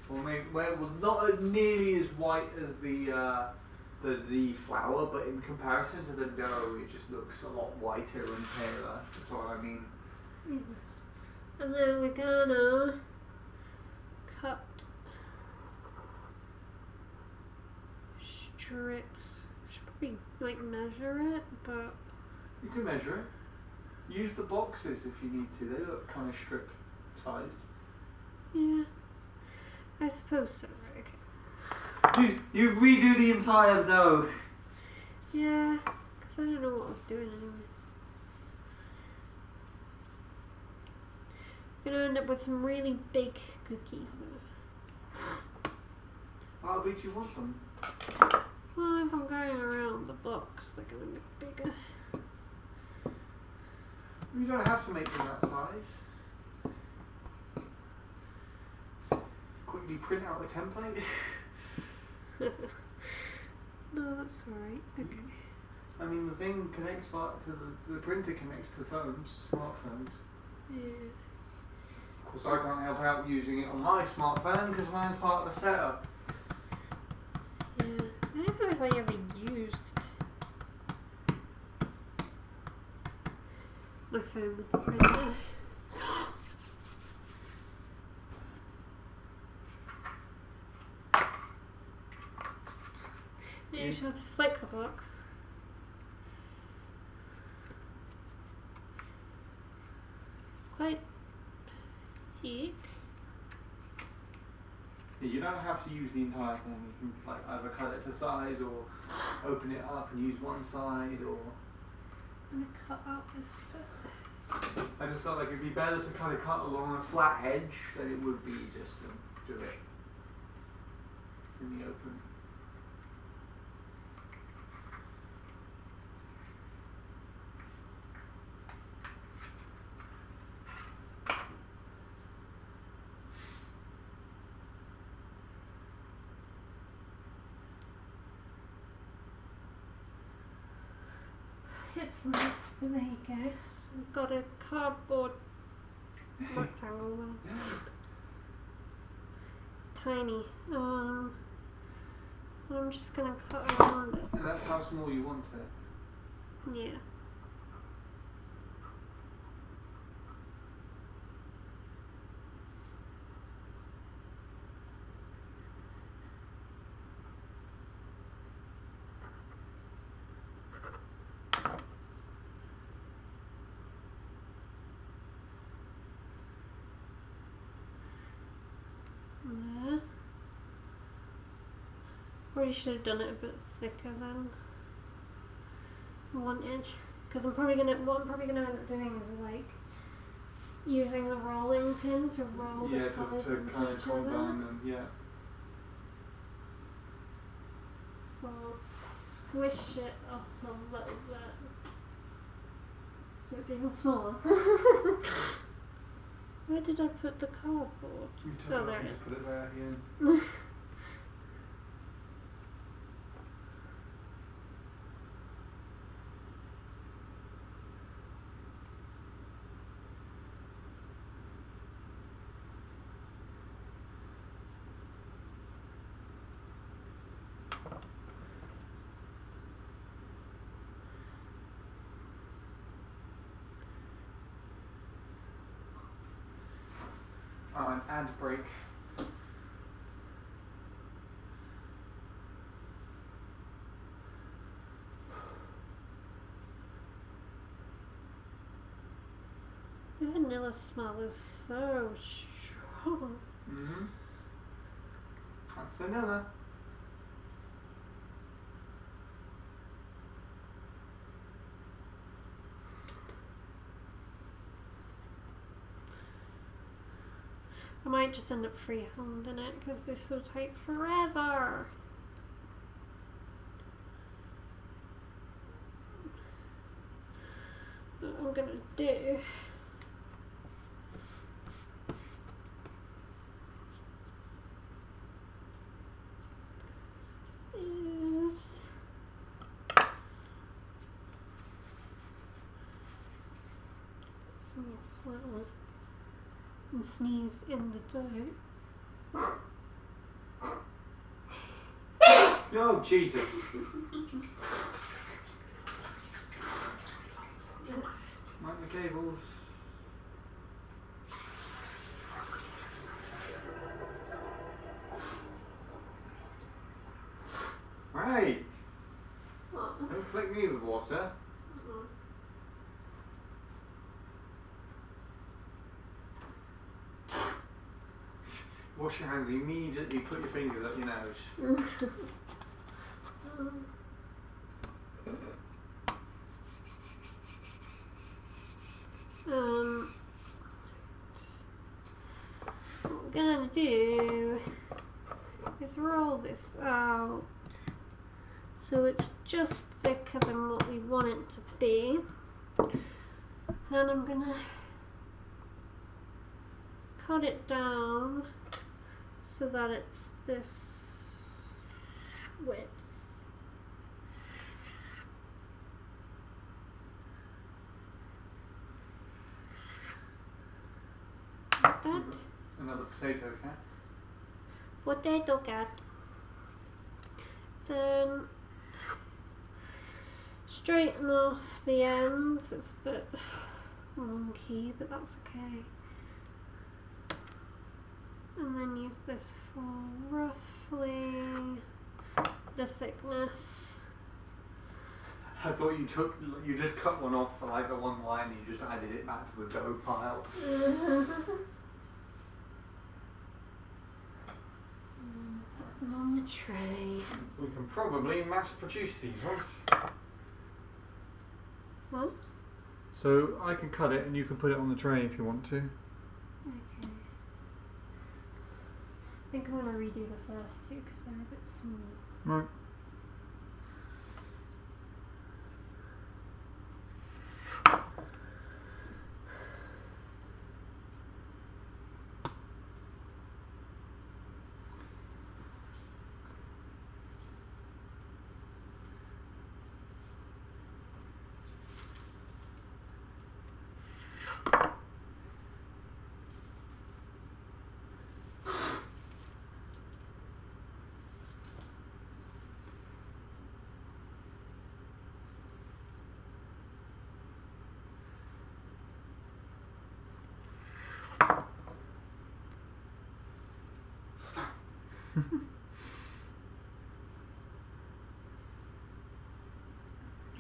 Well, maybe, well, not nearly as white as the flour, but in comparison to the dough, it just looks a lot whiter and paler. That's what I mean. Yeah. And then we're gonna cut strips. Should probably like measure it, but You can measure it. Use the boxes if you need to. They look kind of strip sized. yeah, I suppose so. Right, okay. You redo the entire dough. Yeah, because I don't know what I was doing anyway. Gonna end up with some really big cookies though. How big do you want them? Well, if I'm going around the box, they're gonna be bigger. You don't have to make them that size. Quickly print out a template. No, that's alright. Okay. I mean, the thing connects to the printer connects to phones, smartphones. Yeah. Of course, I can't help out using it on my smartphone because mine's part of the setup. Yeah. I don't know if I ever used my phone with the printer. You just have to flick the box. It's quite thick. Yeah, you don't have to use the entire thing. You can like either cut it to size or open it up and use one side. Or I'm gonna cut out this bit. I just felt like it'd be better to kind of cut along a flat edge than it would be just to do it in the open. It's rough, but there you go. So we've got a cardboard rectangle there. It's tiny. I'm just gonna cut around it. And that's how small you want it. Yeah. There. Probably should have done it a bit thicker then. wanted. Because what I'm probably gonna end up doing is like using the rolling pin to roll the colours to into kind of each other. combine them, yeah. So squish it up a little bit so it's even smaller. Where did I put the cardboard? You took Oh, it there off, it you is. put it there again. Oh, an ad break. The vanilla smell is so strong. Mm-hmm. That's vanilla. I might just end up freehanding it because this will take forever. What I'm gonna do is some more flour and sneeze in the dough. Oh, Jesus. Mind the cables. Hey! What? Don't flick me with water. Wash your hands immediately, put your fingers up your nose. What we're gonna do is roll this out so it's just thicker than what we want it to be. Then I'm gonna cut it down so that it's this width. Like that. Another potato cat. Potato cat. Then straighten off the ends. It's a bit wonky, but that's okay. And then use this for roughly the thickness. I thought you just cut one off for like the one line and you just added it back to the dough pile. Put them on the tray. We can probably mass produce these ones. What? So I can cut it and you can put it on the tray if you want to. Okay. I think I'm going to redo the first two because they're a bit small. Right.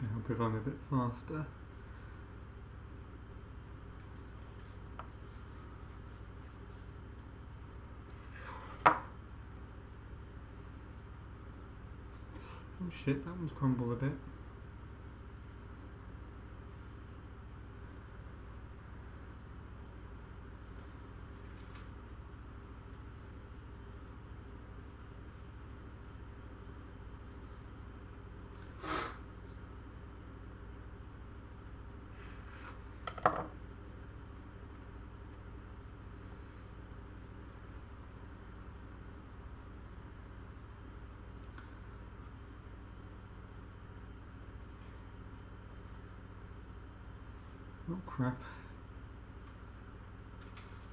I hope if I'm a bit faster. Oh shit, that one's crumbled a bit. Oh crap.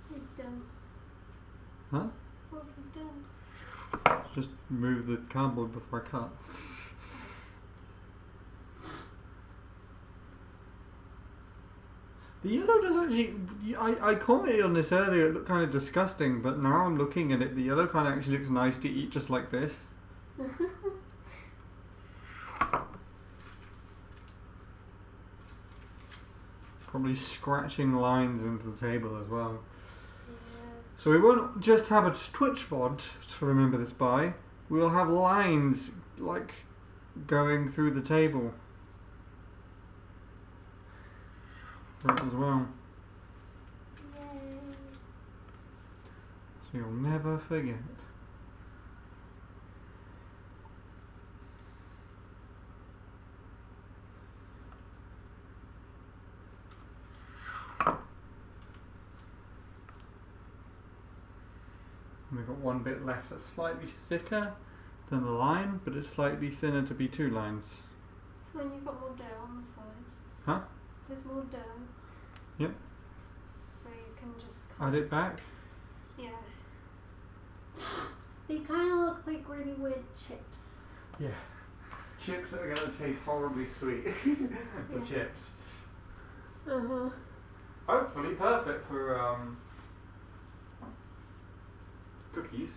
What have you done? Huh? What have you done? Just move the cardboard before I cut. The yellow does actually... I commented on this earlier, it looked kind of disgusting, but now I'm looking at it, the yellow kind of actually looks nice to eat just like this. Probably scratching lines into the table as well. Yeah. So we won't just have a twitch VOD to remember this by, we'll have lines like going through the table for it as well. Yay. So you'll never forget. And we've got one bit left that's slightly thicker than the line, but it's slightly thinner to be 2 lines. So when you've got more dough on the side. Huh? There's more dough. Yep. So you can just cut. Add it back. Yeah. They kind of look like really weird chips. Yeah. Chips that are going to taste horribly sweet. The chips. Uh-huh. Hopefully perfect for cookies.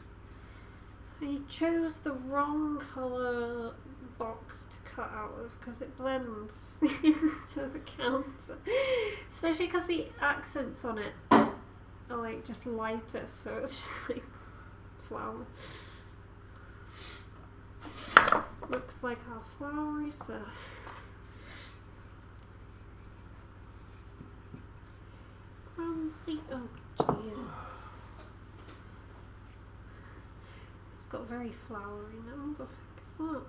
I chose the wrong colour box to cut out of because it blends into the counter. Especially because the accents on it are like just lighter, so it's just like flour. Looks like our floury surface. From the oatmeal. It's got very floury now. What the heck is that?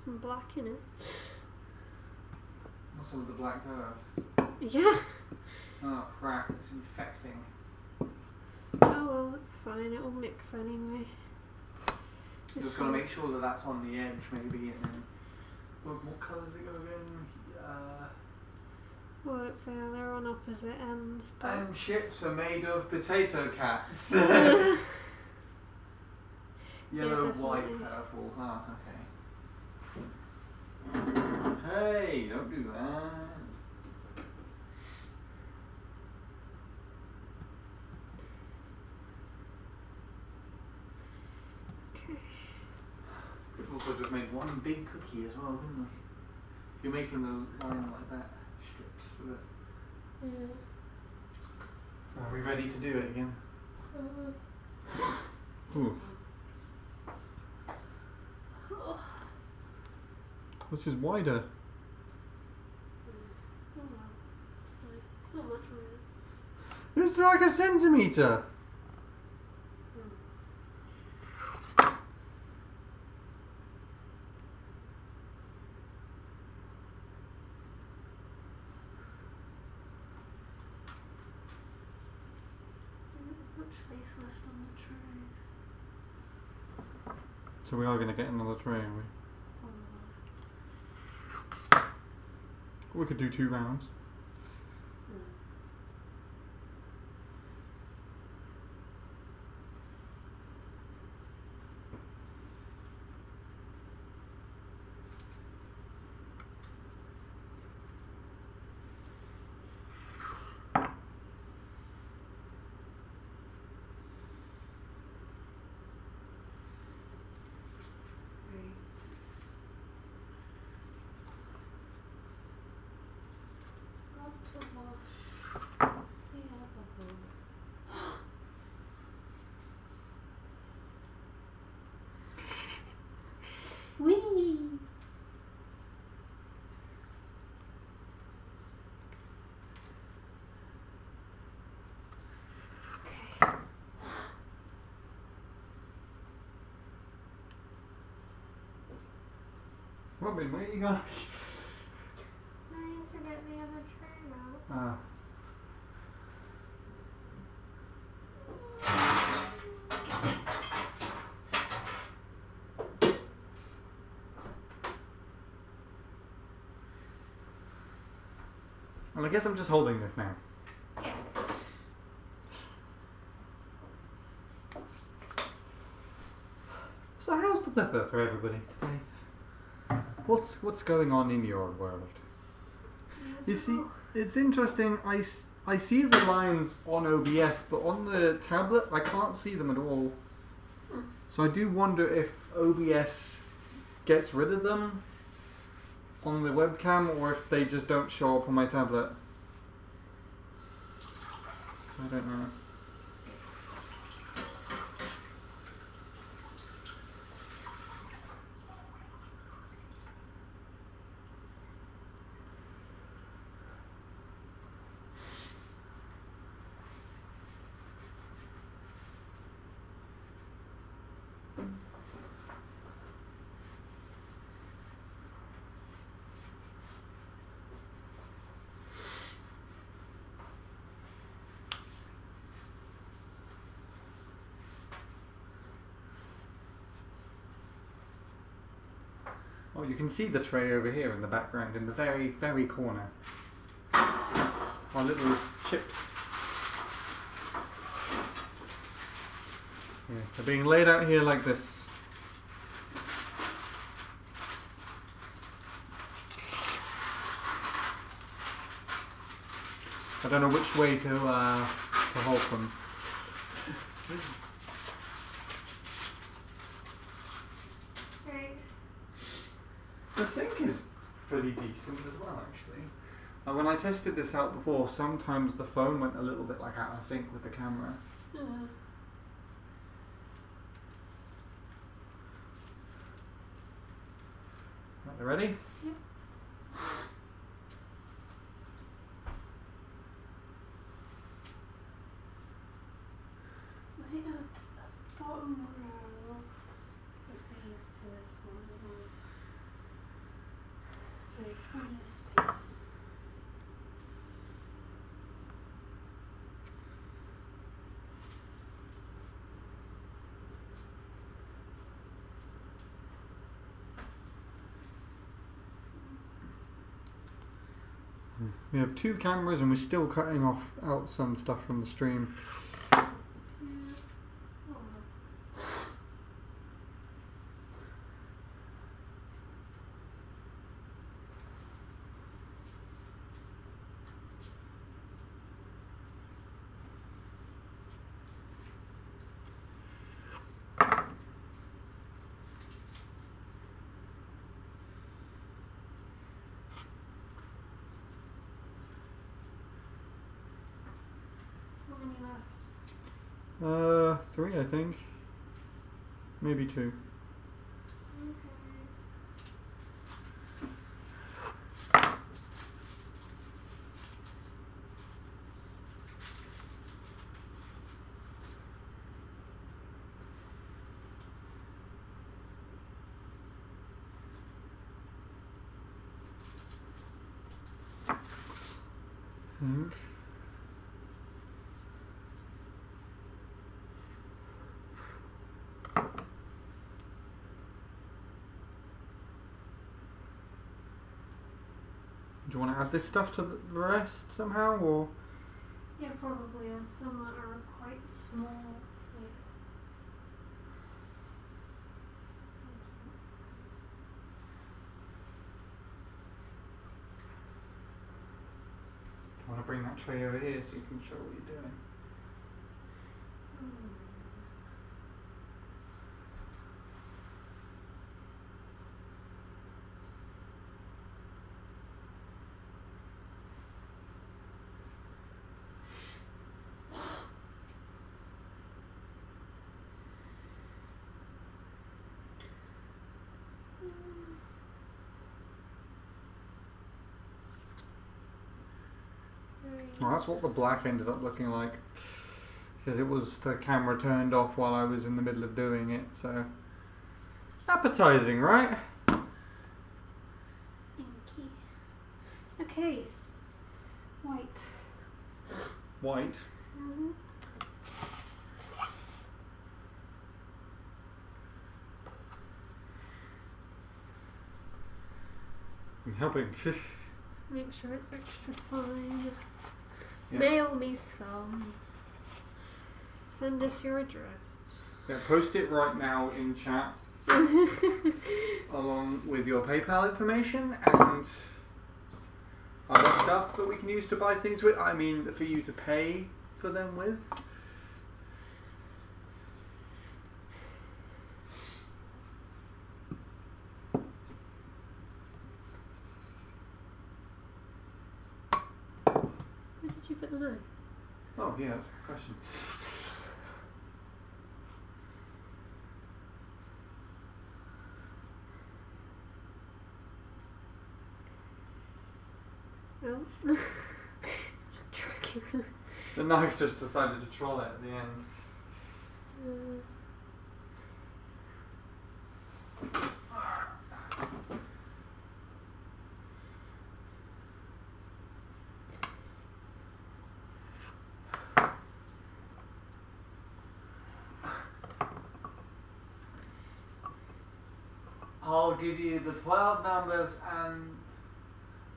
Some black in it. What's all the black dough? Yeah. Oh crap, it's infecting. Oh well, it's fine. It will mix anyway. Just got to make sure that that's on the edge maybe, and then what colours it go in? Well, it's, they're on opposite ends. But And chips are made of potato cats. Yeah, Yellow, definitely. white, purple. Ah, okay. Hey, don't do that. Okay. Could have also just made one big cookie as well, couldn't we? You're making the line like that, strips of it. Yeah. Are we ready to do it again? Ooh. Oh. This is wider. Oh well. It's fine. It's not much more. It's like a centimetre. There's much space left on the tray. So we are going to get another tray, are we? Oh. We could do 2 rounds. Whee! Robin, where are you going? I need to get the other tray out. Ah. Well, I guess I'm just holding this now. Yeah. So how's the weather for everybody today? What's going on in your world? You see, it's interesting. I see the lines on OBS, but on the tablet I can't see them at all. So I do wonder if OBS gets rid of them on the webcam, or if they just don't show up on my tablet. So I don't know. Oh, you can see the tray over here in the background, in the very, very corner. That's our little chips. Yeah, they're being laid out here like this. I don't know which way to hold them. The sink is pretty decent as well, actually. When I tested this out before, sometimes the phone went a little bit like out of sync with the camera. Right, you ready? Yep. Right at the bottom row is these to this one, isn't it? So plenty of space. We have two cameras and we're still cutting out some stuff from the stream. Yeah. Oh. How many left? 3, I think. Maybe 2. I think. Do you want to add this stuff to the rest somehow, or? Yeah, probably, as some that are quite small. So. Do you want to bring that tray over here so you can show what you're doing? Well, that's what the black ended up looking like, because it was the camera turned off while I was in the middle of doing it, so appetizing, right? Inky. Okay. White. White. Mm-hmm. I'm helping. Make sure it's extra fine. Yeah. Mail me some. Send us your address. Yeah, post it right now in chat along with your PayPal information and other stuff that we can use to buy things with. I mean, for you to pay for them with. Where did you put the knife? Oh, yeah, that's a good question. Oh. Tricky. The knife just decided to troll it at the end. I'll give you the 12 numbers and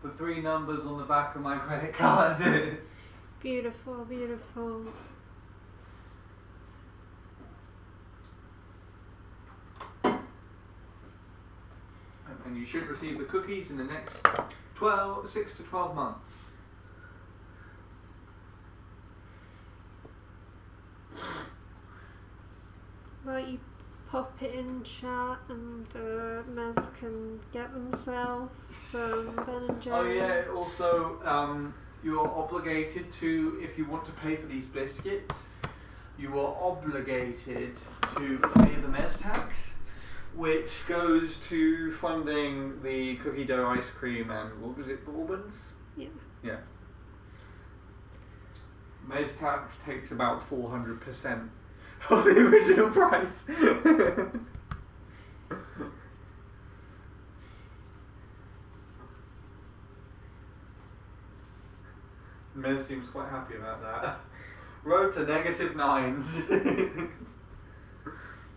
the 3 numbers on the back of my credit card. Beautiful, beautiful. And you should receive the cookies in the next 6 to 12 months. Right, you pop it in chat and Mez can get themselves some Ben and Jerry. Oh yeah, also you are obligated to, if you want to pay for these biscuits, you are obligated to pay the mez tax, which goes to funding the cookie dough ice cream and, what was it, bourbons? Yeah. Yeah. Mez tax takes about 400% of the original price. Mez seems quite happy about that. Road to -9s.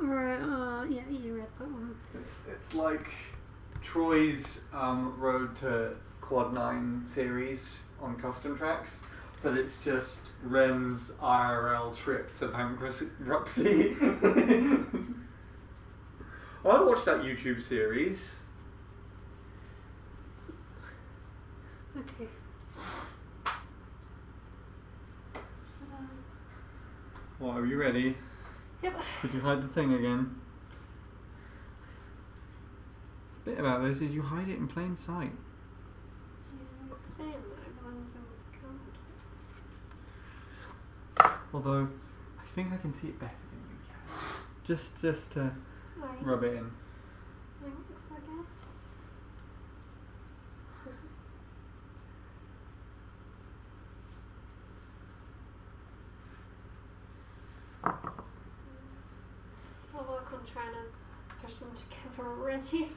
Alright, yeah, you read that one. It's like Troy's Road to Quad 9 series on custom tracks, but it's just Ren's IRL trip to bankruptcy. I watched that YouTube series. Okay. What, are you ready? Yep. Did you hide the thing again? The bit about this is you hide it in plain sight. You're saying that one's on the count. Although, I think I can see it better than you can. Just to Right. rub it in. Thanks, I guess. I'll work on trying to push them together already.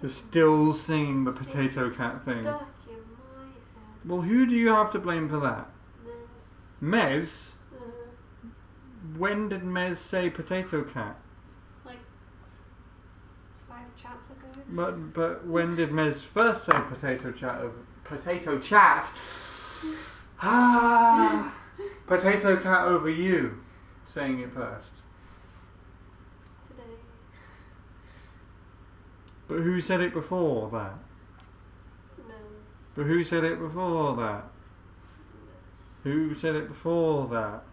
You're still singing the potato cat thing. Stuck in my head. Well, who do you have to blame for that? Miss. Mez? When did Mez say potato cat? Like 5 chats ago. But when did Mez first say potato chat? Ah, potato cat over you, saying it first. Today. But who said it before that? Miss. But who said it before that? Who said it before that?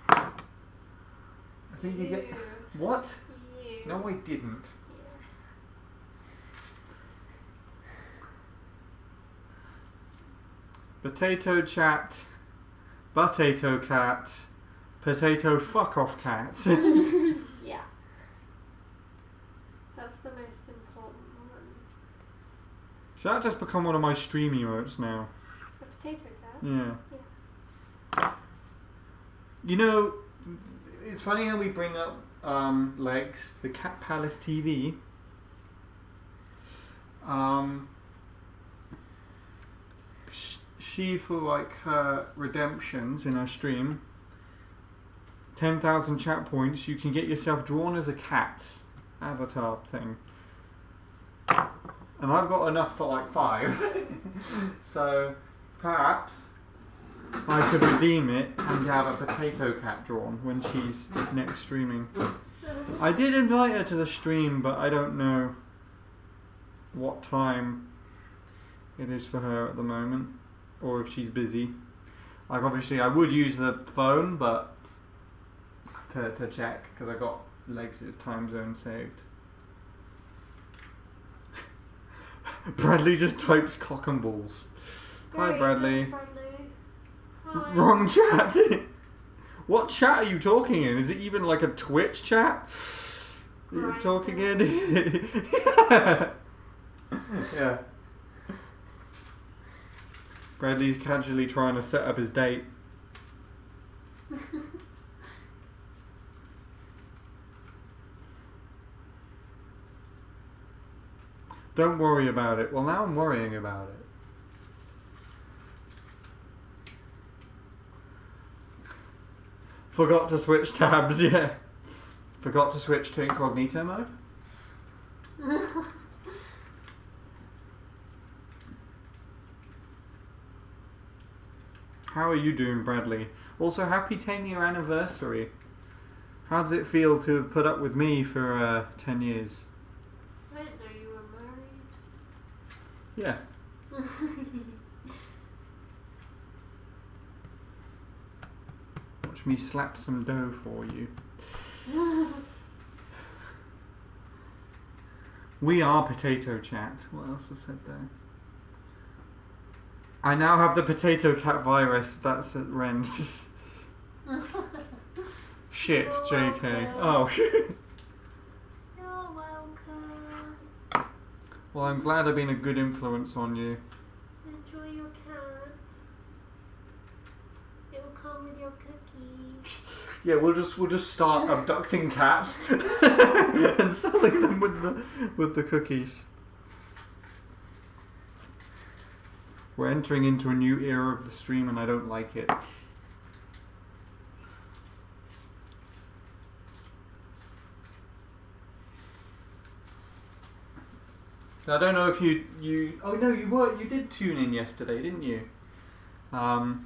I think you get... What? You. No, I didn't. Potato chat, potato cat, potato fuck off cat. Yeah. Should that just become one of my stream emotes now? The potato cat? Yeah. Yeah. You know, it's funny how we bring up Legs, the Cat Palace TV. She, for like her redemptions in her stream, 10,000 chat points, you can get yourself drawn as a cat avatar thing. And I've got enough for like 5. So perhaps I could redeem it and have a potato cat drawn when she's next streaming. I did invite her to the stream, but I don't know what time it is for her at the moment, or if she's busy. Like obviously I would use the phone, but to check, because I got Legs' time zone saved. Bradley just types cock and balls. Hi Bradley. Hi. Wrong chat. What chat are you talking in? Is it even like a Twitch chat? You're Right. talking in? Yeah. Bradley's casually trying to set up his date. Don't worry about it. Well, now I'm worrying about it. Forgot to switch tabs, yeah. Forgot to switch to incognito mode. How are you doing, Bradley? Also, happy 10-year anniversary. How does it feel to have put up with me for 10 years? I didn't know you were married. Yeah. Watch me slap some dough for you. We are potato chat. What else is said there? I now have the potato cat virus. That's at Ren's. Shit, You're JK. welcome. Oh. You're welcome. Well, I'm glad I've been a good influence on you. Enjoy your cat. It will come with your cookies. Yeah, we'll just start abducting cats and selling them with the cookies. We're entering into a new era of the stream, and I don't like it. I don't know if you oh no, you did tune in yesterday, didn't you? Yeah,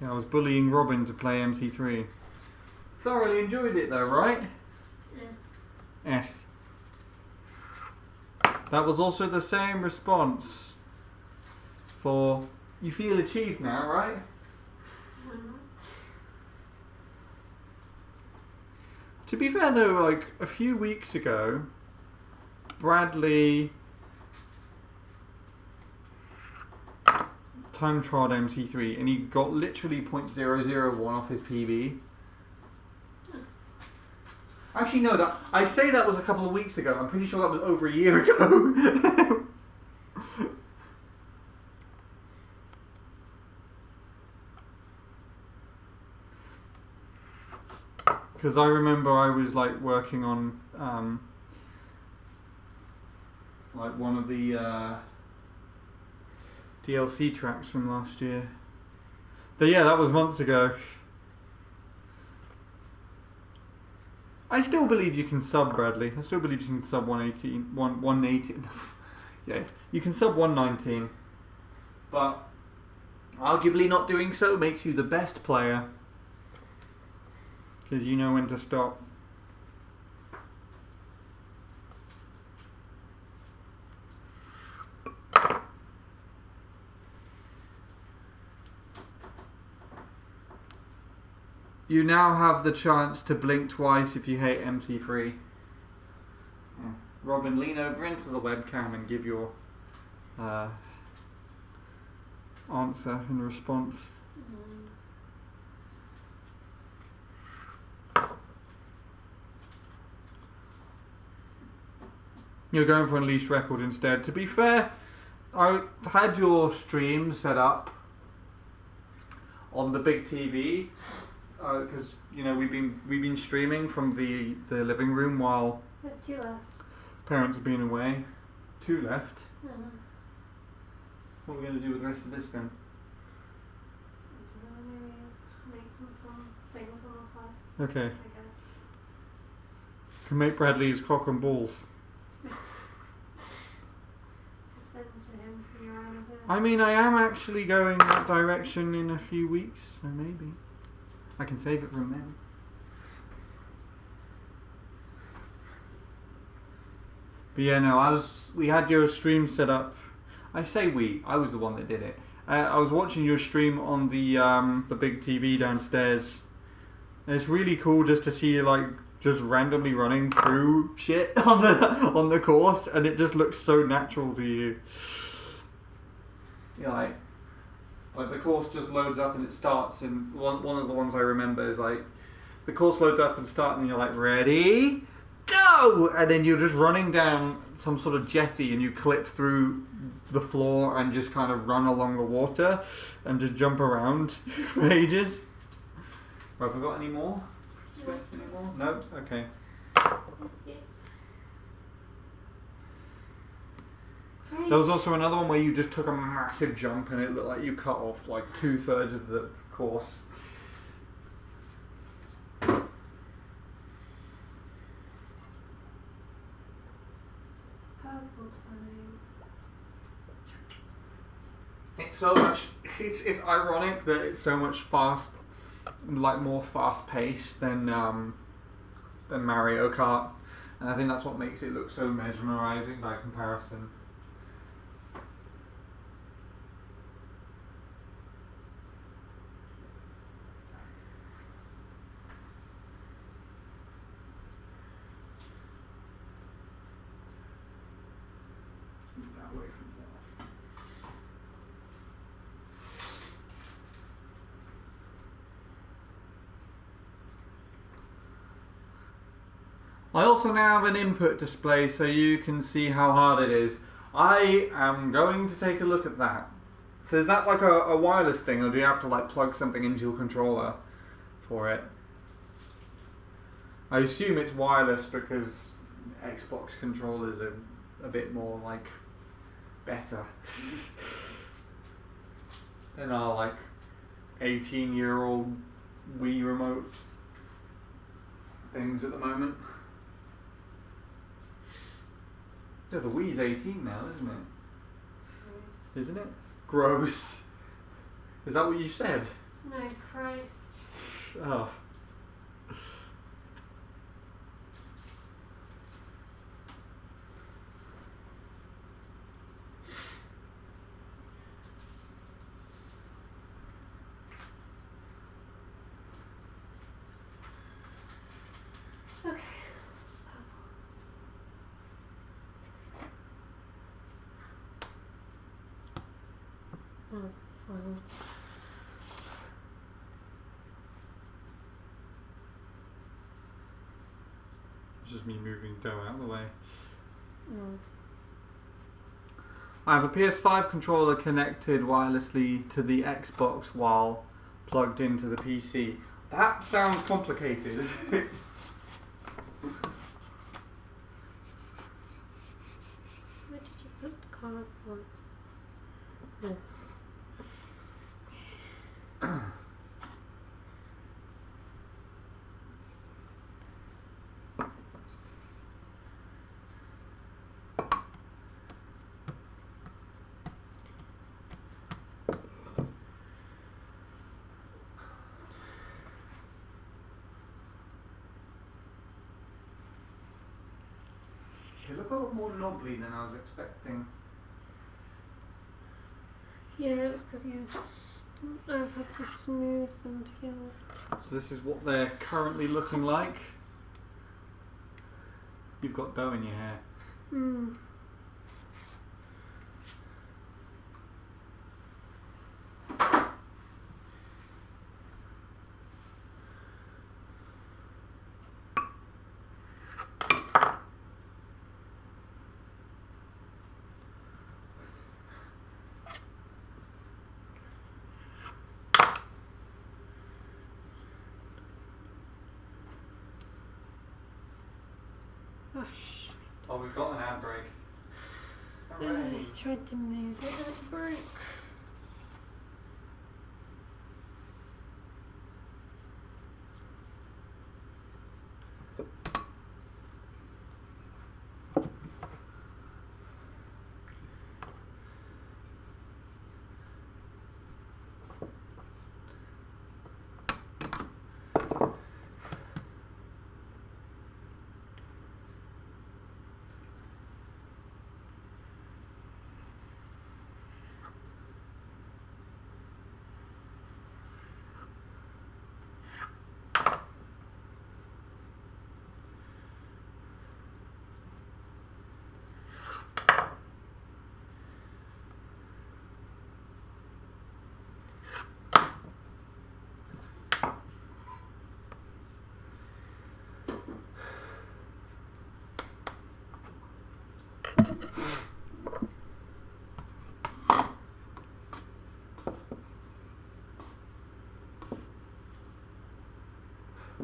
I was bullying Robin to play MC3. Thoroughly enjoyed it though, right? Yeah. That was also the same response for you feel achieved now, right? Mhm. To be fair though, like a few weeks ago, Bradley time trod MC3 and he got literally 0.001 off his PB. Actually, no, that I say that was a couple of weeks ago. I'm pretty sure that was over a year ago. Because I remember I was like working on like one of the DLC tracks from last year. But yeah, that was months ago. I still believe you can sub, Bradley. I still believe you can sub 118. Yeah, you can sub 119. But arguably not doing so makes you the best player. Because you know when to stop. You now have the chance to blink twice if you hate MC3. Yeah. Robin, lean over into the webcam and give your answer in response. Mhm. You're going for unleashed record instead. To be fair, I had your stream set up on the big TV because we've been streaming from the living room while There's 2 left. parents have been away. 2 left. No. What are we going to do with the rest of this then? I don't know, maybe just make some fun things on the side, Okay. I guess. Can make Bradley's cock and balls. To send to him for your anniversary. I mean, I am actually going that direction in a few weeks, so maybe I can save it from then. But yeah, no, we had your stream set up. I say I was the one that did it. I was watching your stream on the big TV downstairs. And it's really cool just to see you like just randomly running through shit on the course, and it just looks so natural to you. Yeah, like the course just loads up and it starts, and one of the ones I remember is like the course loads up and starts and you're like, ready, go, and then you're just running down some sort of jetty and you clip through the floor and just kind of run along the water and just jump around for ages. Have I got any more? No? Okay. There was also another one where you just took a massive jump and it looked like you cut off like 2/3 of the course. It's so much. It's ironic that it's so much more fast paced than Mario Kart, and I think that's what makes it look so mesmerizing by comparison. Move that away from there. I also now have an input display so you can see how hard it is. I am going to take a look at that. So is that like a wireless thing, or do you have to like plug something into your controller for it? I assume it's wireless because Xbox controllers are a bit more like better than our like 18-year-old Wii remote things at the moment. Yeah, the Wii's 18 now, isn't it? Gross. Isn't it? Gross. Is that what you said? No, Christ. Oh. Okay. Oh, fine. It's just me moving dough out of the way. Oh. I have a PS5 controller connected wirelessly to the Xbox while plugged into the PC. That sounds complicated. Where did you put the cardboard? No. They look a lot more knobbly than I was expecting. Yeah, it's because I've had to smooth them together. So this is what they're currently looking like. You've got dough in your hair. Hmm. Gosh. Oh, we've got an ad break. I Hooray. tried to move it and it broke.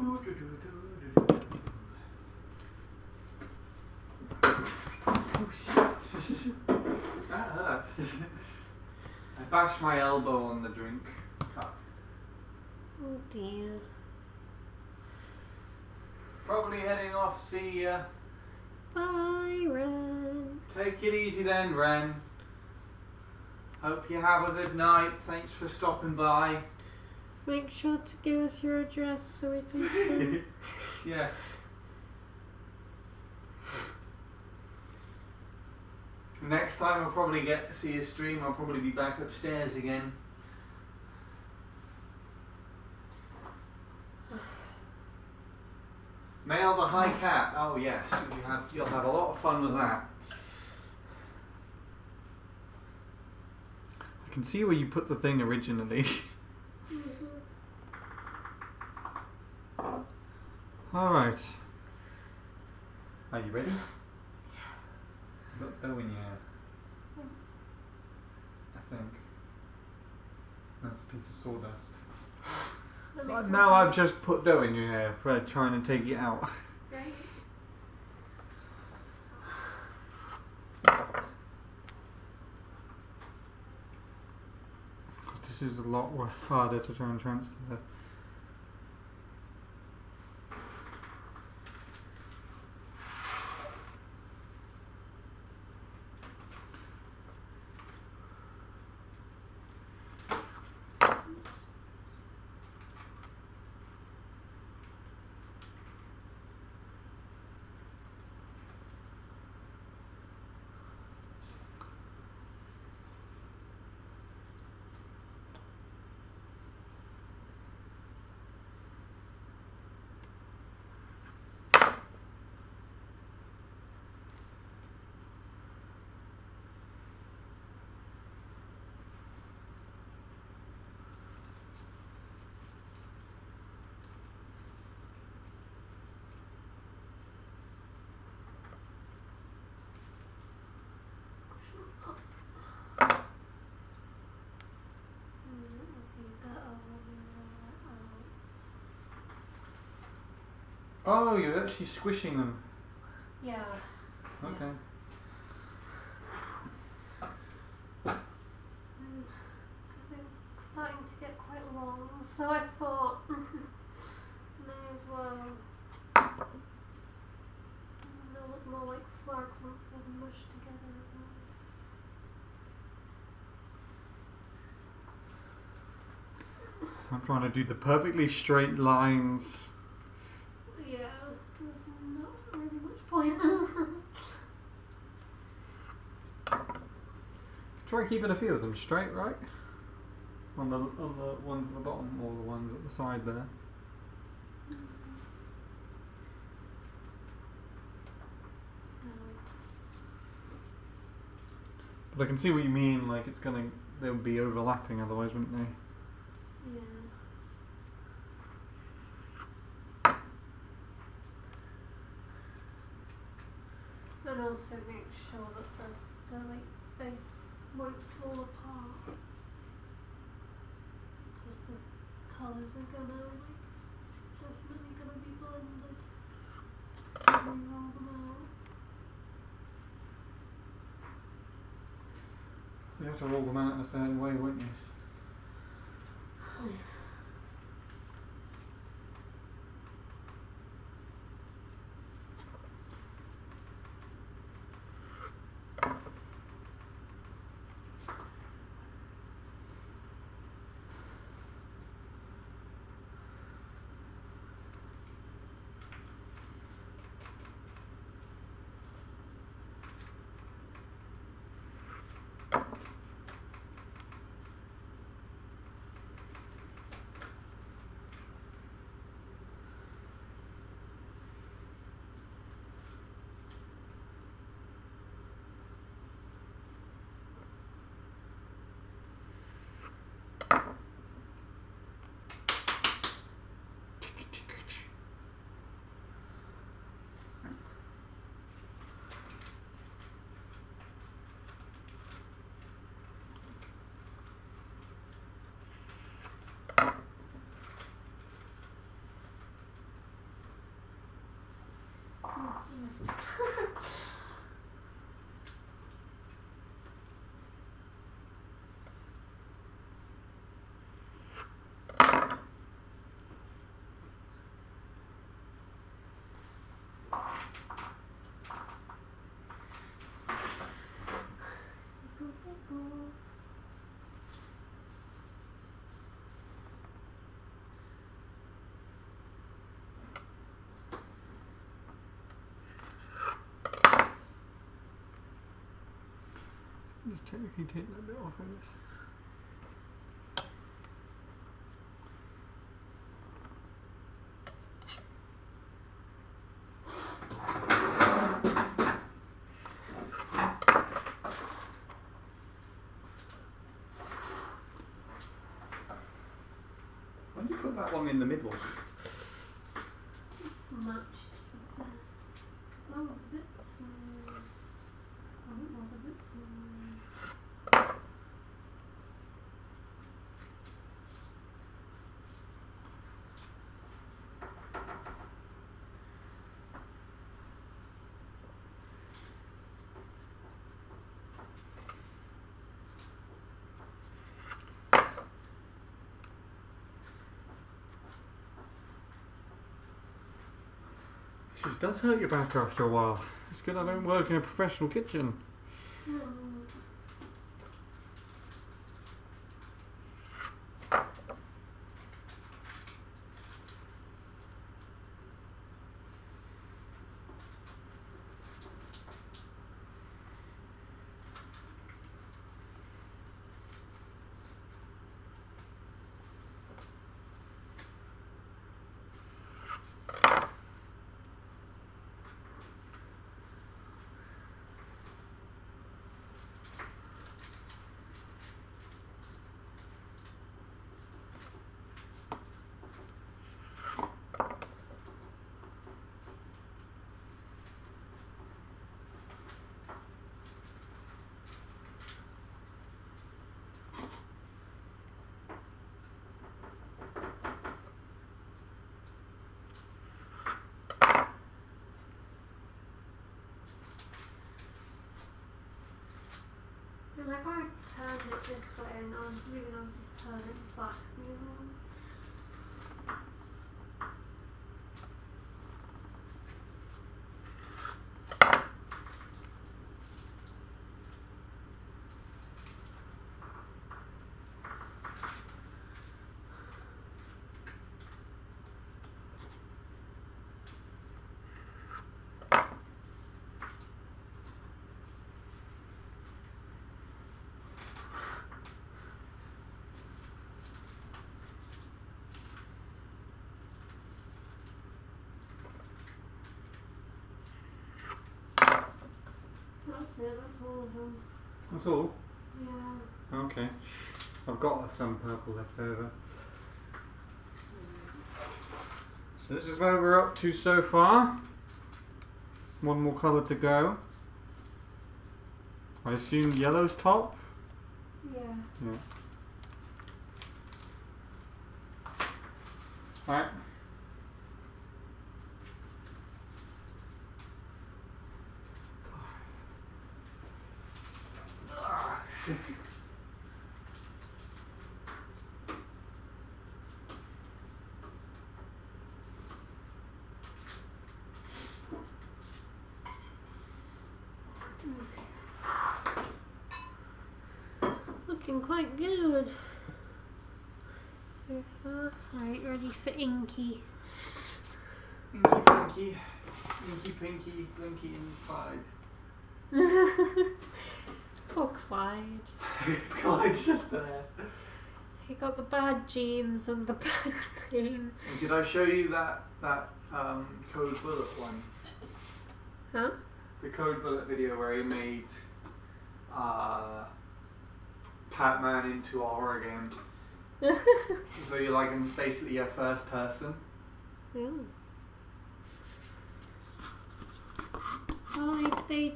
Oh shit. That hurt. I bashed my elbow on the drink cup. Oh dear. Probably heading off. See ya. Bye, Ren. Take it easy then, Ren. Hope you have a good night. Thanks for stopping by. Make sure to give us your address so we can see. Yes. Next time I'll probably get to see a stream. I'll probably be back upstairs again. Mail the high cat. Oh yes, you'll have a lot of fun with that. I can see where you put the thing originally. Alright. Are you ready? You've got dough in your hair. I think. That's a piece of sawdust. Now I've just put dough in your hair for trying to take it out. Right. This is a lot harder to try and transfer. Oh, you're actually squishing them. Yeah. Okay. Because they're starting to get quite long, so I thought may as well. They'll look more like flags once they're mushed together. So I'm trying to do the perfectly straight lines. Yeah, there's not really much point. Try keeping a few of them straight, right? On the ones at the bottom or the ones at the side there. But I can see what you mean, like they'll be overlapping otherwise, wouldn't they? Yeah. And also make sure that they won't fall apart, because the colours are definitely gonna be blended when we roll them out. You have to roll them out in a certain way, wouldn't you? Just technically take that bit off of this. Why don't you put that one in the middle? It's matched the best. That one's a bit small. Oh, it was a bit small. This does hurt your back after a while. It's good I don't work in a professional kitchen. Like I turned it this way and I was moving on to turn it back. You know? That's it, that's all of them. That's all? Yeah. Okay. I've got some purple left over. So this is where we're up to so far. One more colour to go. I assume yellow's top? Yeah. Yeah. Right. looking quite good so far. Right, ready for Inky. Inky Pinky, Inky Pinky, Blinky and Clyde. Poor Clyde. Clyde's just there. He got the bad genes and the bad pain. Did I show you that Code Bullet one? Huh? The Code Bullet video where he made Pac-Man into a horror game. So you're like basically a first person. Yeah. Well, they've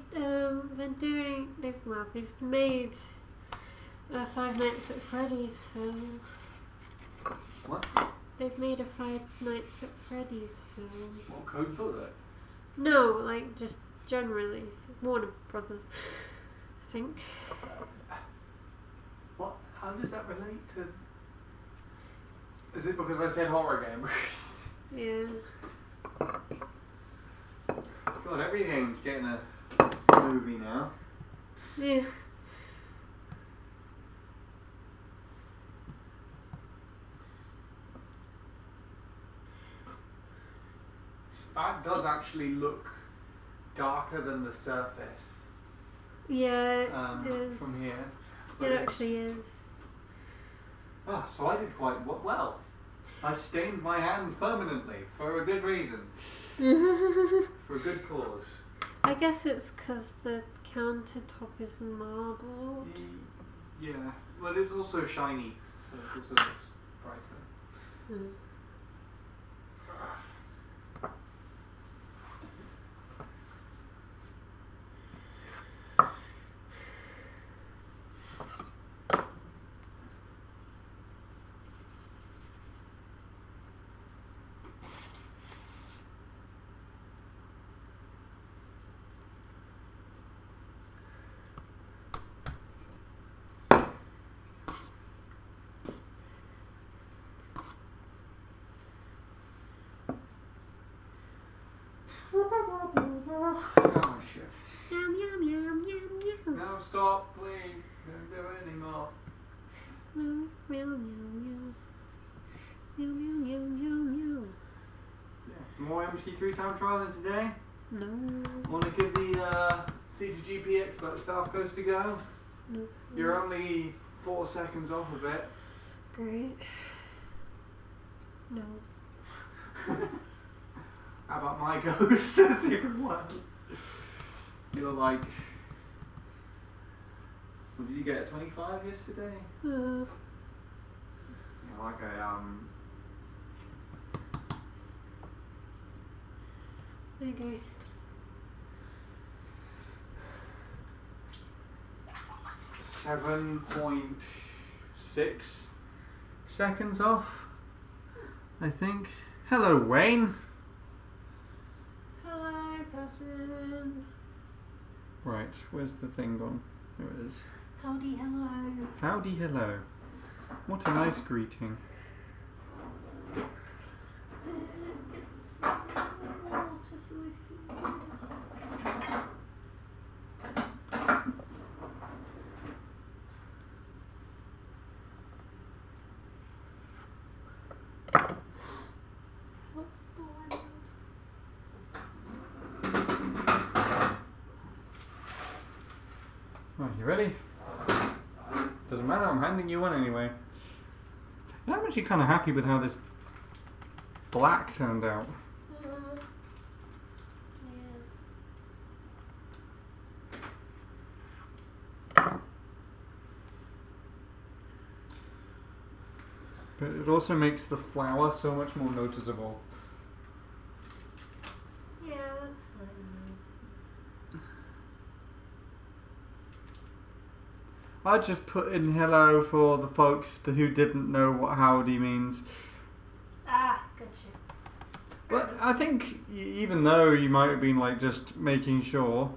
made a Five Nights at Freddy's film. What? They've made a Five Nights at Freddy's film. What, Code Bullet? No, like just generally. Warner Brothers, I think. What? How does that relate to... Is it because I said horror game? Yeah. God, everything's getting a movie now. Yeah. That does actually look darker than the surface. Yeah, it is. From here. It actually is. Ah, so I did quite well. I stained my hands permanently for a good reason. For a good cause. I guess it's because the countertop is marble. Yeah, well it's also shiny, so it also looks brighter. Mm. Oh shit. Yum yum yum yum yum. No, stop, please. Don't do it anymore. Meow meow meow meow meow meow meow meow. Yeah. More MC3 time trial than today? No. Want to give the C2GP Expert South Coast a go? No. You're only 4 seconds off of it. Great. No. How about my ghost? It's even worse. You're like... What did you get, a 25 yesterday? You're like a, Okay. 7.6 seconds off, I think. Hello, Wayne. Hello, person. Right, where's the thing gone? There it is. Howdy, hello. Howdy, hello. What a nice greeting. It's water for my feet. Right, you ready? Doesn't matter, I'm handing you one anyway. I'm actually kind of happy with how this black turned out. Yeah. But it also makes the flower so much more noticeable. Yeah, that's fine. I just put in hello for the folks who didn't know what howdy means. Ah, good shit. But I think even though you might have been like just making sure,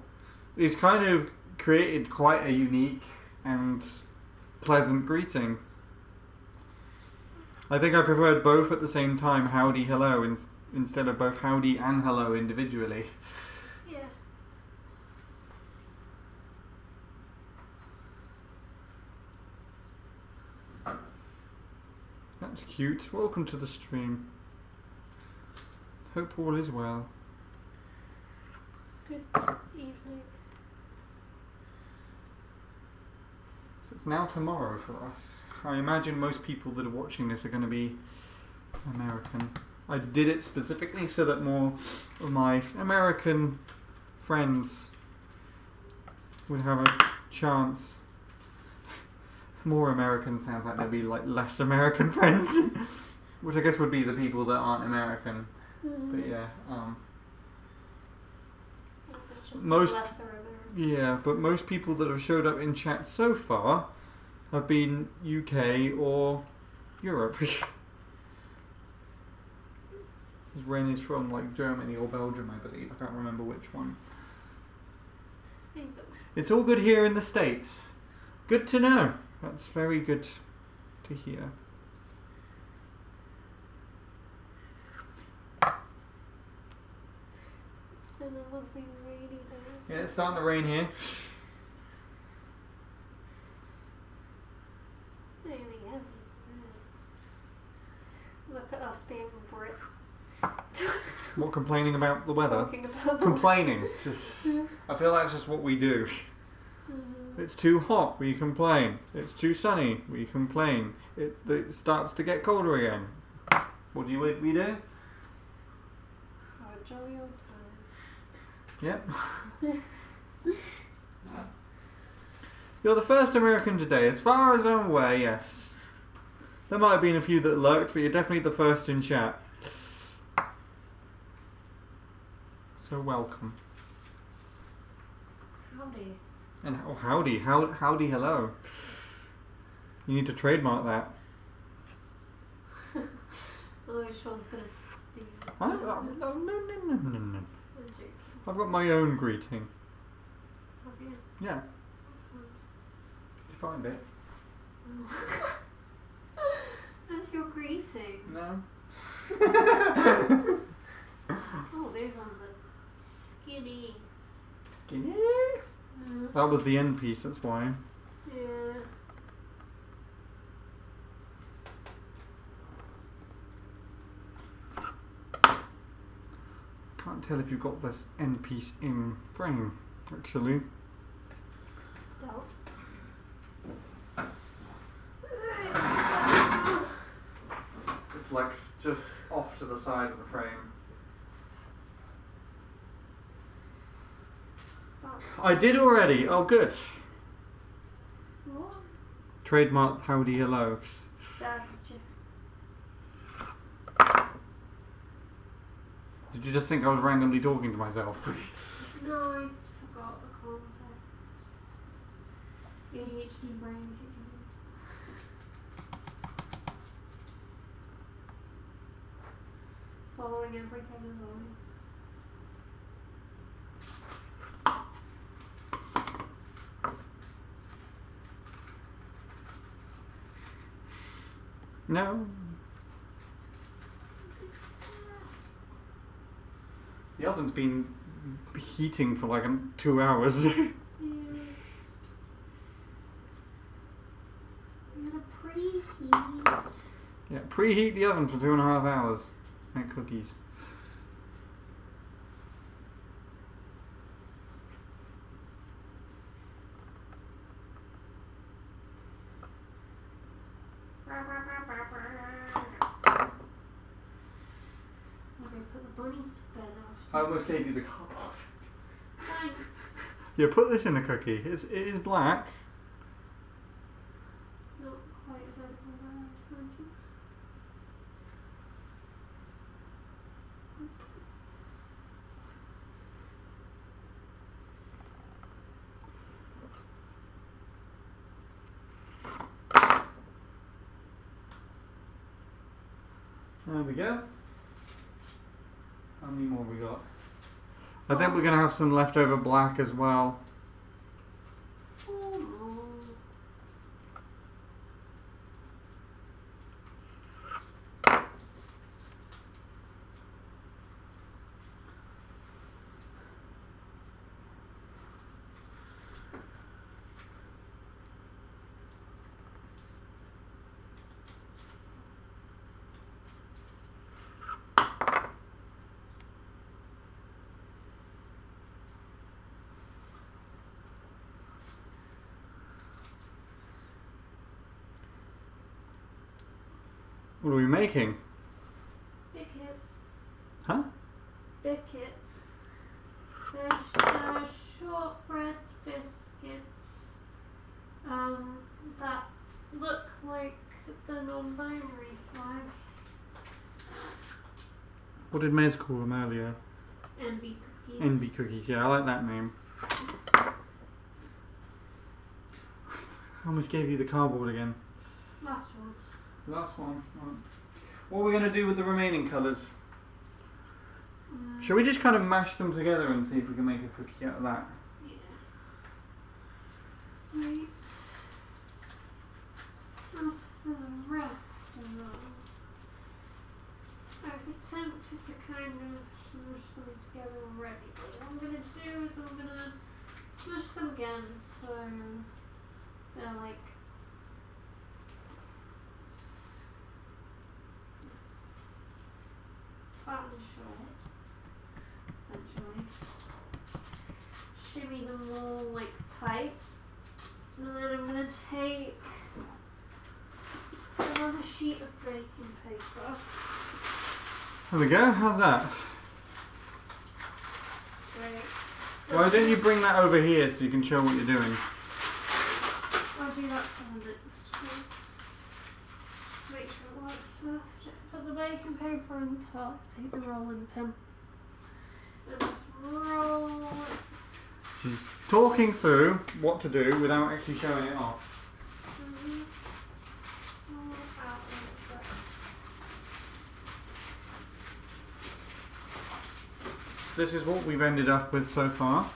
it's kind of created quite a unique and pleasant greeting. I think I preferred both at the same time, howdy, hello, instead of both howdy and hello individually. Yeah. That's cute. Welcome to the stream. Hope all is well. Good evening. So it's now tomorrow for us. I imagine most people that are watching this are going to be American. I did it specifically so that more of my American friends would have a chance. More American sounds like there'd be like less American friends, which I guess would be the people that aren't American. Mm-hmm. But yeah, It's just most- lesser American. yeah. But most people that have showed up in chat so far have been UK or Europe. Ren is from like Germany or Belgium, I believe. I can't remember which one. It's all good here in the States. Good to know. That's very good to hear. It's been a lovely rainy day. Yeah, it's starting to rain here. It's really heavy today. Look at us being Brits. What, complaining about the weather? Talking about Complaining. It's just, I feel like it's just what we do. It's too hot, we complain. It's too sunny, we complain. It starts to get colder again. What do we do? Have a jolly old time. Yep. You're the first American today, as far as I'm aware, yes. There might have been a few that lurked, but you're definitely the first in chat. So welcome. Howdy. And oh, howdy, howdy, hello. You need to trademark that. Oh, Sean's gonna steal. No. I'm joking. I've got my own greeting. Have you? Yeah. Awesome. Did you find it? Oh. That's your greeting. No. Oh, these ones are skinny. Skinny? Yeah. That was the end piece, that's why. Yeah. Can't tell if you've got this end piece in frame, actually. Don't. It's like just off to the side of the frame. I did already. Oh, good. What? Trademark howdy hello. Gotcha. Did you just think I was randomly talking to myself? No, I forgot the context. ADHD brain. Following everything as always. No. The oven's been heating for like 2 hours. Yeah. I'm gonna preheat. Yeah, preheat the oven for 2.5 hours. Make cookies. Okay, put the bunnies to bed I almost gave you the cardboard. Thanks. Yeah, put this in the cookie. It is black. Not quite as open as I imagined. There we go. How many more we got? I think we're gonna have some leftover black as well. Oh no. What are we making? Biscuits. Huh? Biscuits. There's shortbread biscuits that look like the non-binary flag. What did Mez call them earlier? Enby cookies. Enby cookies, yeah, I like that name. I almost gave you the cardboard again. Last one. Last one. Right. What are we going to do with the remaining colours? Shall we just kind of mash them together and see if we can make a cookie out of that? Yeah. Right. As for the rest of them, I'd be tempted to kind of smush them together already, but what I'm going to do is I'm going to smush them again so they're like fat and short, essentially. Shimmy them all like tight, and then I'm going to take another sheet of baking paper. There we go, how's that? Great. Why don't you bring that over here so you can show what you're doing? I'll do that for the next one. Just make sure it works first. Put the baking paper on top, take the rolling pin, and just roll it. She's talking through what to do without actually showing it off. Roll it out like that. This is what we've ended up with so far.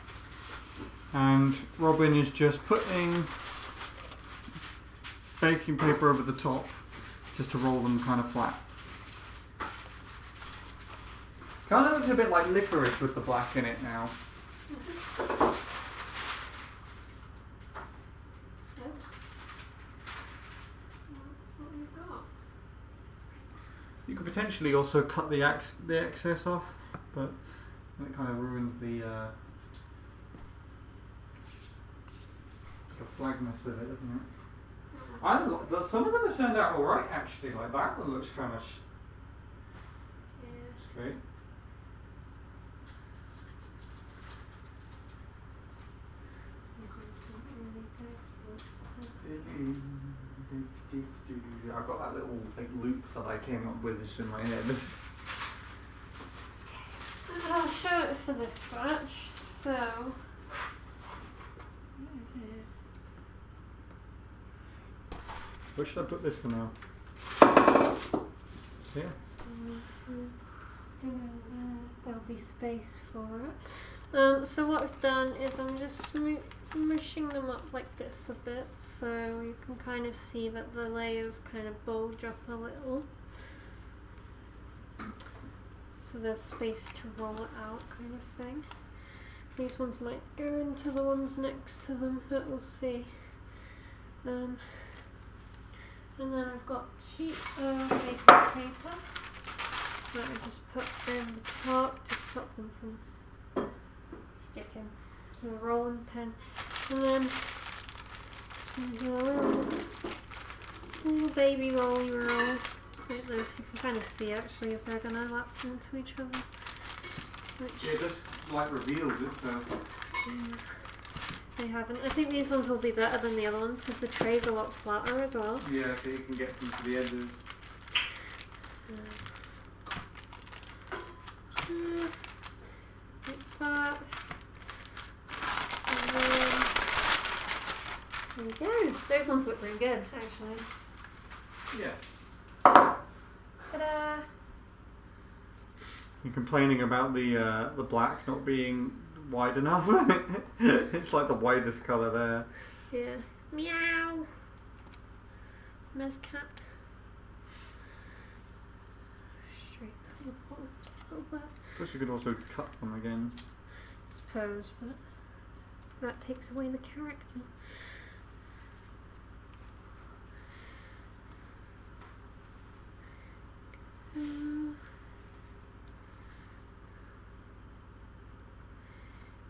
And Robin is just putting baking paper over the top just to roll them kind of flat. Kind of looks a bit like licorice with the black in it now. Oops. That's what we've got. You could potentially also cut the excess off, but it kind of ruins the sort of flagness of it, doesn't it? Some of them have turned out alright actually, like that one looks kind of straight. I've got that little loop that I came up with just in my head. I'll show it for this batch. So, Where should I put this for now? See? There'll be space for it. So what I've done is I'm just mushing them up like this a bit, so you can kind of see that the layers kind of bulge up a little. So there's space to roll it out, kind of thing. These ones might go into the ones next to them, but we'll see. And then I've got a sheet of baking paper that I just put in the top to stop them from sticking to a rolling pin. And then just do a little baby rolly roll like this. You can kind of see actually if they're going to lap into each other. Yeah, just like reveals it, so. Yeah, they haven't. I think these ones will be better than the other ones because the tray's a lot flatter as well. Yeah, so you can get them to the edges. Like that. And then, there we go. Those ones look really good, actually. Yeah. Ta-da! You're complaining about the black not being wide enough. It's like the widest colour there. Yeah. Meow! Miss cat. Straighten out the bottoms a little bit. Plus you could also cut them again. Suppose, but that takes away the character.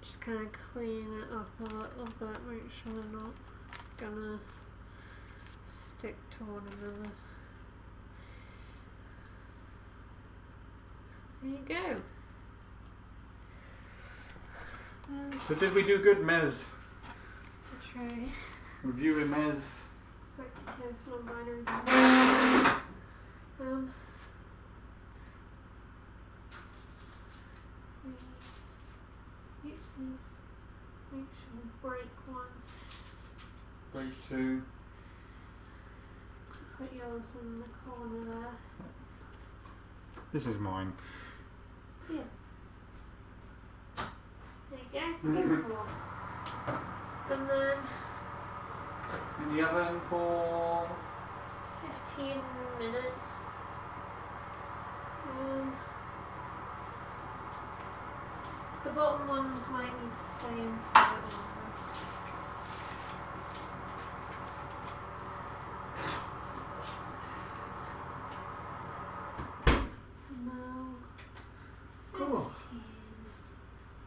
Just kind of clean it up a little bit, make sure they're not gonna stick to one another. There you go. So did we do good, Mez? The tray. Reviewing Mez. Executive non-binary. Oopsies. Make sure we break one. Break 2. Put yours in the corner there. This is mine. Yeah. There you go. Beautiful. And then In the oven for 15 minutes. The bottom ones might need to stay in for a bit longer. Now, 15. Cool.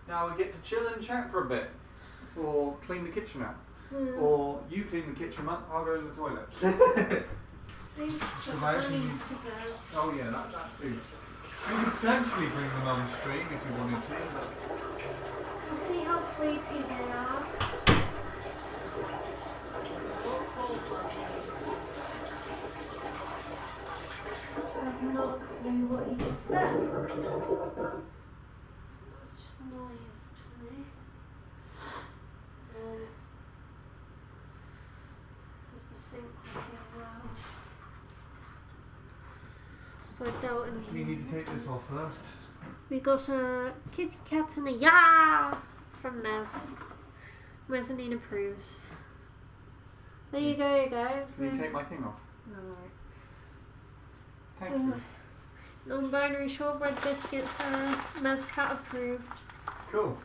Now we get to chill and chat for a bit. Or clean the kitchen up. Or you clean the kitchen up, I'll go in the toilet. Oh yeah, that too. You could potentially bring them on stream if you wanted to. Let's see how sleepy they are. I have no clue what you just said. It was just noise to me. Is the sink looking loud? So I doubt anything. You need to take this off first. We got a kitty cat and a yeah from Mez. Mezzanine approves. There you go, guys. Can you take my thing off? Alright. Thank you. Non-binary shortbread biscuits are Mez cat approved. Cool.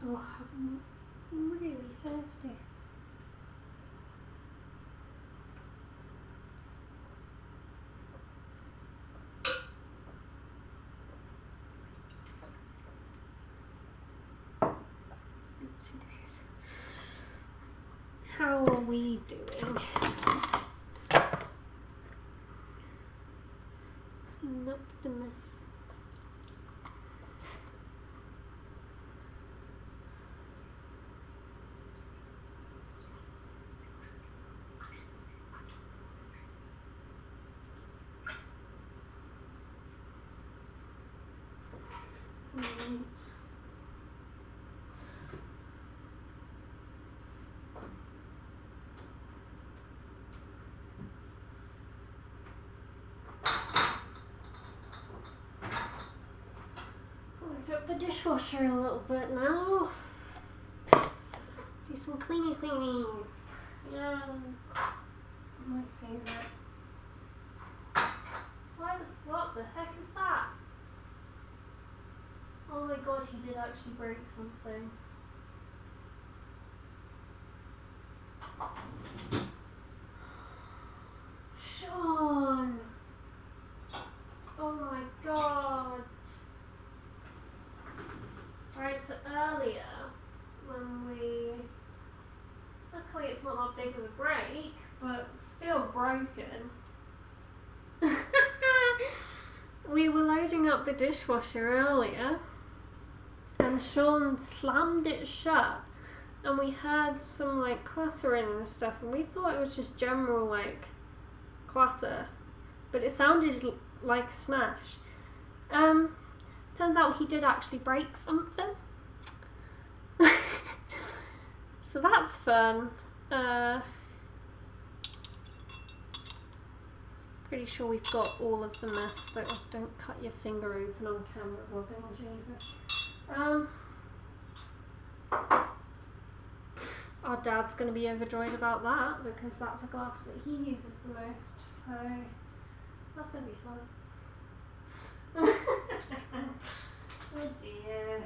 Oh, I'm really thirsty. Oopsie days. How are we doing? Clean up the mess. Load up the dishwasher a little bit now. Do some cleanies. Yeah. My favourite. What the heck is that? Oh my god, he did actually break something. Sean! Oh my god. Right, so earlier, when luckily it's not that big of a break, but still broken. We were loading up the dishwasher earlier, and Sean slammed it shut, and we heard some like clattering and stuff, and we thought it was just general like clatter, but it sounded like a smash. Turns out he did actually break something. So that's fun. Pretty sure we've got all of the mess though. Oh, don't cut your finger open on camera, Robin, Jesus. Our dad's going to be overjoyed about that because that's a glass that he uses the most. So that's going to be fun. Oh dear.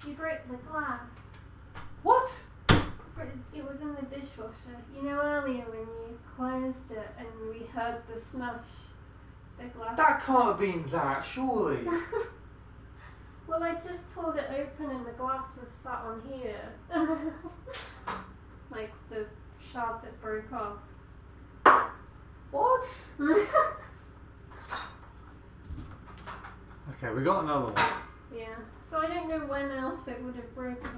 you break the glass. What? It was in the dishwasher. You know earlier when you closed it and we heard the smash, the glass. That can't have been that, surely. Well, I just pulled it open and the glass was sat on here. Like the shard that broke off. What? Okay, we got another one. Yeah. So I don't know when else it would have broken, but.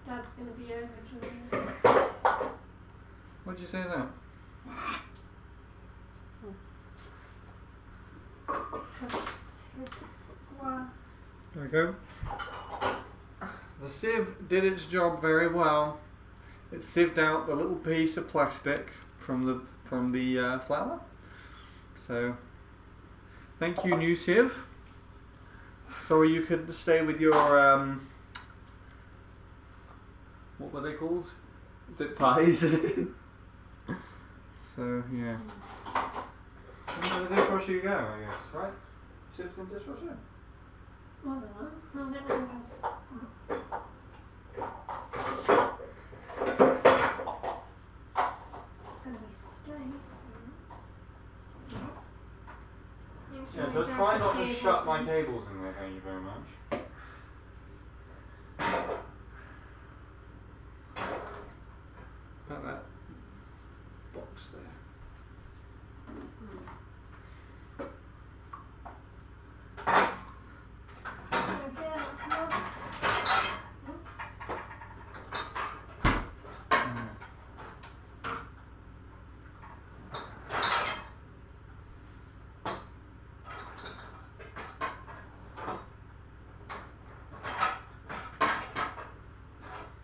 Dad's gonna be overjoyed. What'd you say there? There we go. The sieve did its job very well. It sieved out the little piece of plastic from the flour. So, thank you, new sieve. So you could stay with your what were they called? Zip ties. So yeah. Into the dishwasher you go, I guess, right? Sieves in the dishwasher. I don't know. I don't know because. It's gonna be space. Yeah, so try not to shut my cables in there, thank you very much. About that box there. Okay, that's enough.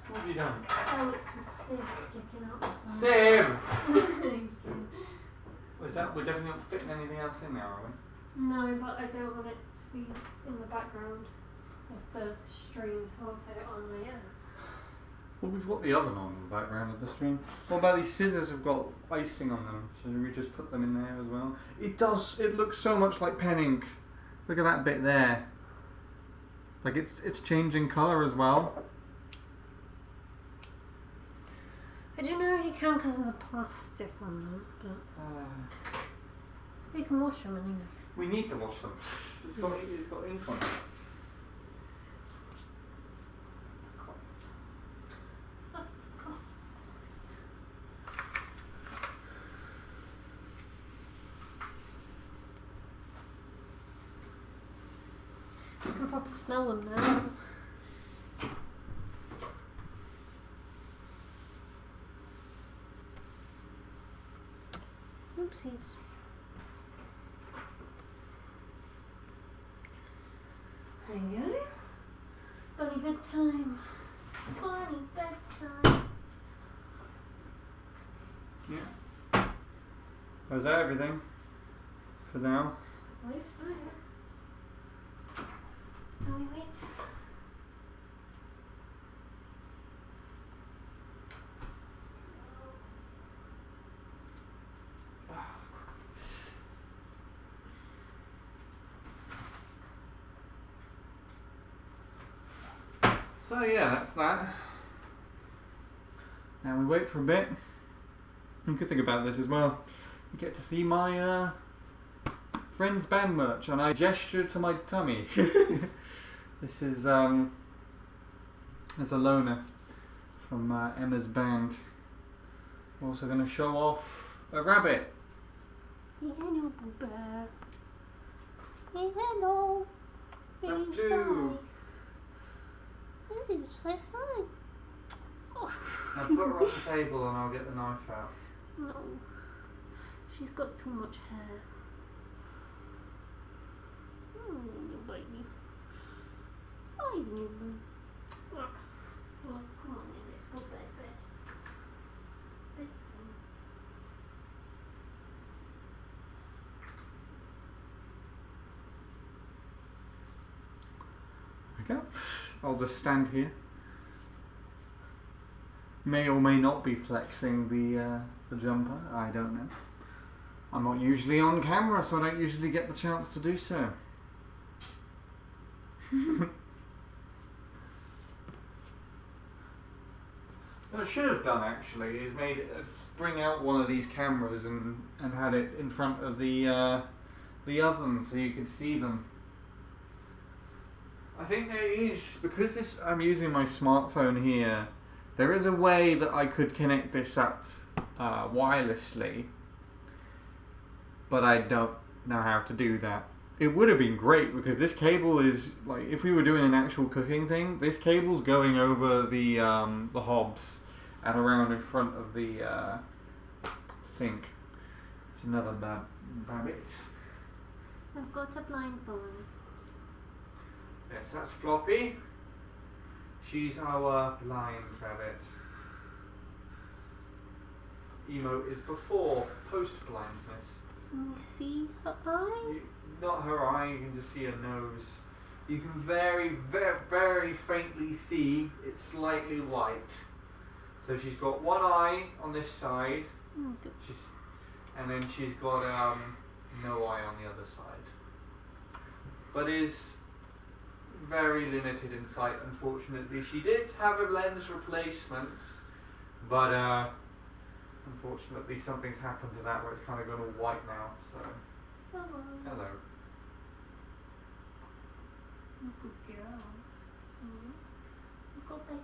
What have you done? Oh, it's the sieve sticking out the side. Sieve! Was that, we're definitely not fitting anything else in there, are we? No, but I don't want it to be in the background of the stream, so I'll put it on later. Well, we've got the oven on in the background of the stream. What about these scissors have got icing on them? Should we just put them in there as well? It does, it looks so much like pen ink. Look at that bit there. Like it's changing colour as well. I don't know if you can because of the plastic on them, but you can wash them anyway. We need to wash them. It's got ink on it. You can probably smell them now. Oopsies. There you go. Bunny bedtime. Bunny bedtime. Yeah. Was that everything for now? I believe so. Can we wait? So yeah, that's that. Now we wait for a bit. You could think about this as well. You get to see my friend's band merch, and I gesture to my tummy. This is as a loaner from Emma's band. We're also going to show off a rabbit. Hello, Booba. Hello. Let's do. Say hi. Oh. Now put her on the table and I'll get the knife out. No. She's got too much hair. Oh, you baby. Oh, you baby. Well, come on then, let's go bed. go. I'll just stand here. May or may not be flexing the jumper. I don't know. I'm not usually on camera, so I don't usually get the chance to do so. What I should have done actually is bring out one of these cameras and had it in front of the oven so you could see them. I think there is, because I'm using my smartphone here, there is a way that I could connect this up wirelessly, but I don't know how to do that. It would have been great because this cable is, like, if we were doing an actual cooking thing, this cable's going over the hobs and around in front of the sink. It's another rabbit. I've got a blind boy. Yes, that's Floppy. She's our blind rabbit. Emo is before post-blindness. Can you see her eye? Not her eye, you can just see her nose. You can very, very, very faintly see it's slightly white. So she's got one eye on this side, and then she's got no eye on the other side. But is very limited in sight, unfortunately. She did have a lens replacement, but unfortunately something's happened to that where it's kind of gone all white now. So, hello. Good girl. Go back.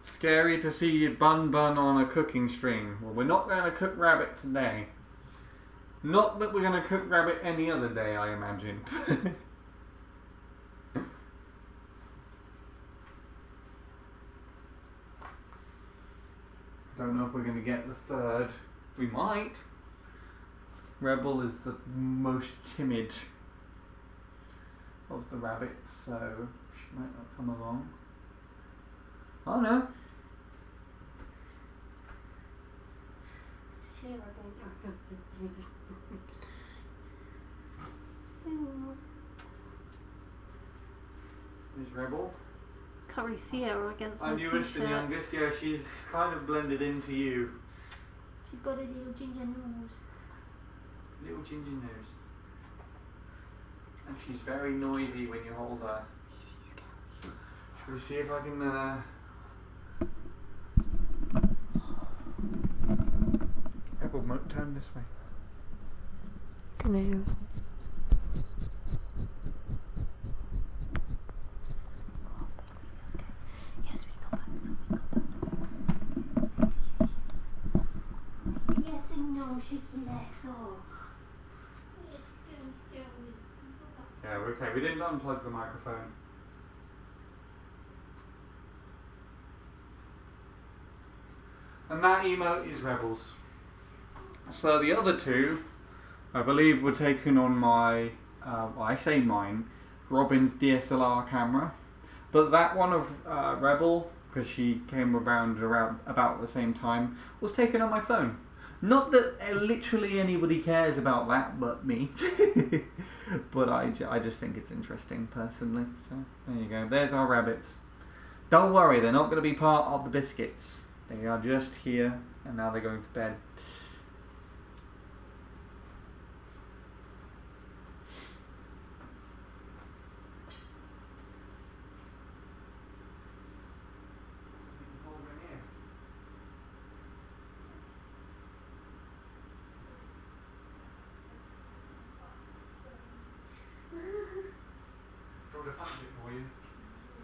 Scary to see you bun on a cooking stream. Well, we're not going to cook rabbit today. Not that we're going to cook rabbit any other day, I imagine. Don't know if we're going to get the third. We might. Rebel is the most timid of the rabbits, so she might not come along. Oh no. There's Rebel. Can't really see her against my I'm newest and youngest, yeah, she's kind of blended into you. She's got a little ginger nose. Little ginger nose. And she's very noisy when you hold her. Shall we see if I can Rebel, turn this way. Come here. Yes, we go back. Yes, I know. Shake your legs off. Yes, go. Yeah, okay. We didn't unplug the microphone. And that emote is Rebels. So the other two, I believe, were taken on my, well, I say mine, Robin's DSLR camera. But that one of Rebel, because she came around about the same time, was taken on my phone. Not that literally anybody cares about that but me. But I just think it's interesting personally. So there you go. There's our rabbits. Don't worry, they're not going to be part of the biscuits. They are just here and now they're going to bed.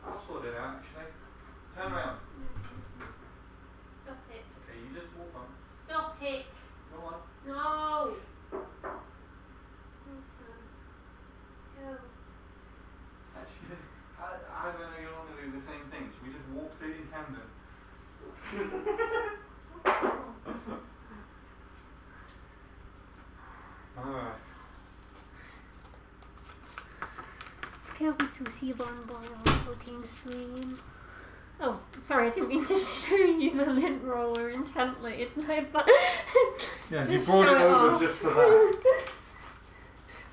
I'll sort it out actually. Turn around. Stop it. Okay, you just walk on. Stop it. Go on. No. Go. Actually, I don't know, you don't want to do the same thing. Should we just walk through in tandem? Alright. Scary to see one boy on cooking stream. Oh, sorry, I didn't mean to show you the lint roller intently. Yeah, you brought it over just for that.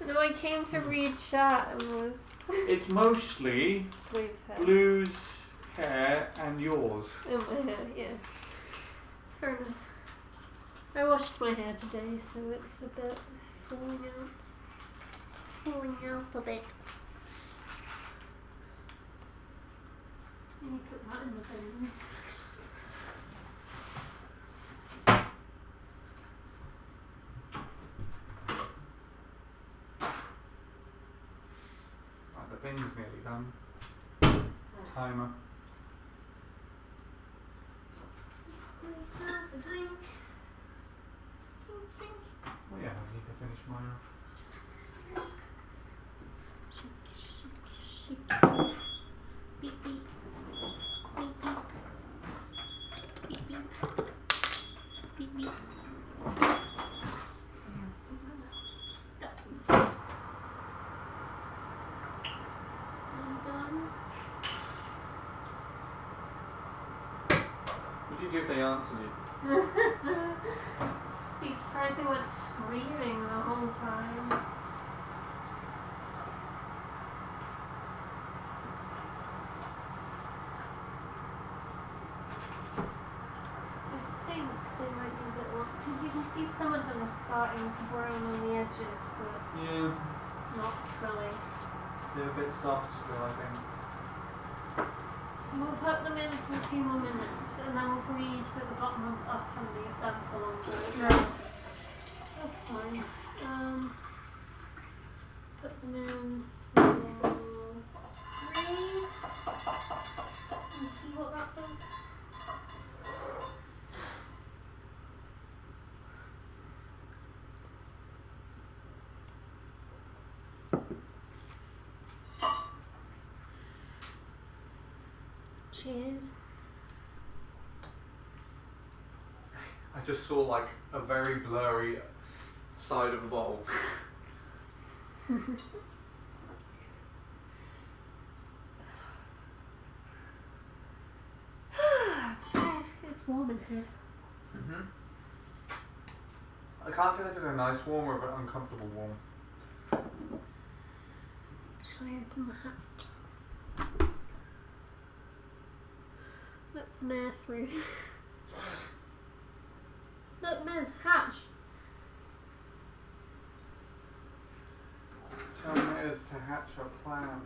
No, I came to read chat and was... It's mostly Blue's hair and yours. Oh, my hair, yeah. Fair enough. I washed my hair today, so it's a bit falling out. Falling out a bit. You put that in the bin. Right, the thing's nearly done. Timer. Myself a drink. Drink. Well, yeah, I need to finish mine off. Beep beep. Beep beep. Beep beep. Beep beep. Yeah, stop that now. Stop. Are you done? Would you do if they answered you? Be surprised they weren't screaming the whole time. I think they might be a bit more, because you can see some of them are starting to brown on the edges, but Yeah, not fully. they're a bit soft still, I think. So we'll put them in for a few more minutes, and then we'll probably need to put the bottom ones up and leave them for longer as well. That's fine. Put them in for 3 and see what that does. Cheers. I just saw like a very blurry side of a bowl. It's warm in here. I can't tell if it's a nice warm or an uncomfortable warm. Shall I open the hatch? Let some air through. Look, Miz, hatch. Tell Miz to hatch a plan.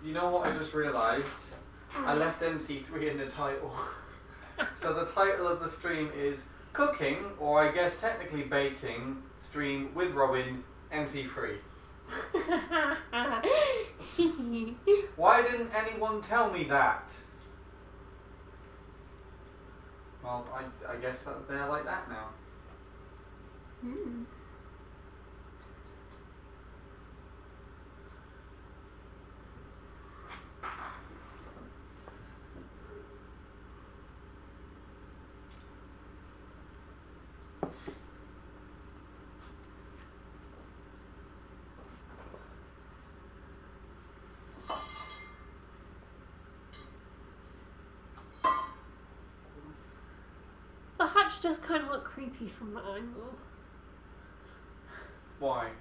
You know what I just realised? I left MC3 in the title. So the title of the stream is Cooking, or I guess technically Baking, Stream with Robin, MC3. Why didn't anyone tell me that? Well, I guess that's there like that now. Mm. The hatch does kind of look creepy from that angle. Why?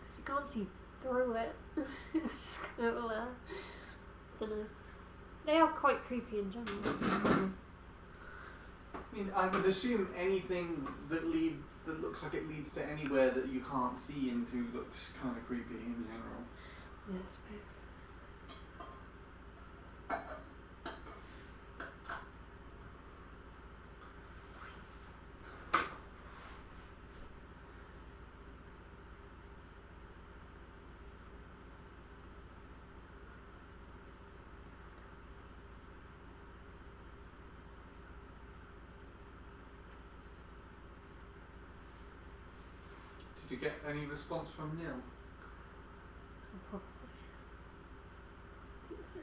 Because you can't see through it. It's just kind of I don't know. They are quite creepy in general. I mean, I would assume anything that looks like it leads to anywhere that you can't see into looks kind of creepy in general. Yeah, I suppose. Did you get any response from Neil? Probably. I think so.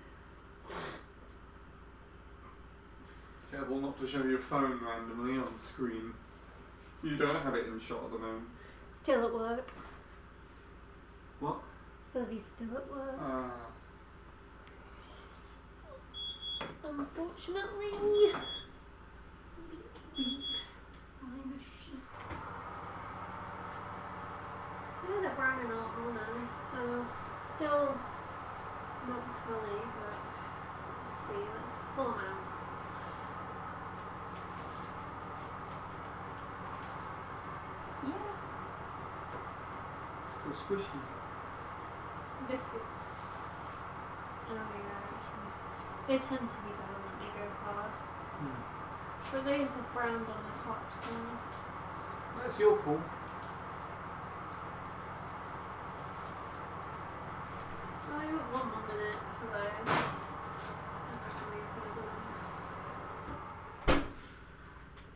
Careful not to show your phone randomly on screen. You don't have it in shot at the moment. Still at work. What? Says he's still at work. Unfortunately. My machine. Yeah, they're browning out all now. Still not fully, but let's see. Let's pull them out. Yeah. Still squishy. Biscuits. Oh yeah, actually. They tend to be better when they go hard. But those are browned on the top, so. That's your call. Oh, I got 1 more minute for those. And I can move the other ones.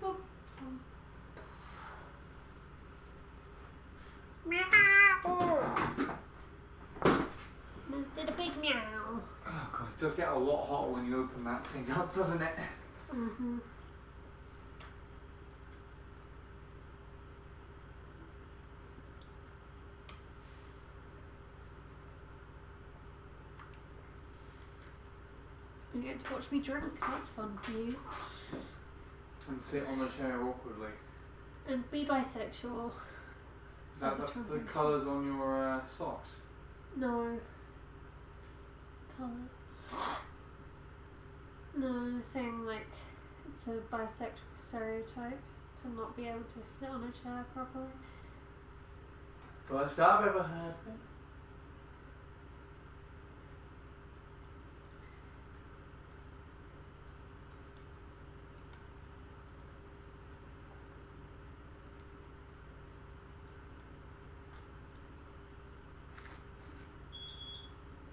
Boop. Meow! Miss did a big meow. Oh god, it does get a lot hotter when you open that thing up, doesn't it? Mm-hmm. You get to watch me drink, that's fun for you. And sit on the chair awkwardly. And be bisexual. Is that the colours on your socks? No. Just colours. No, the thing like it's a bisexual stereotype to not be able to sit on a chair properly. First I've ever heard of it.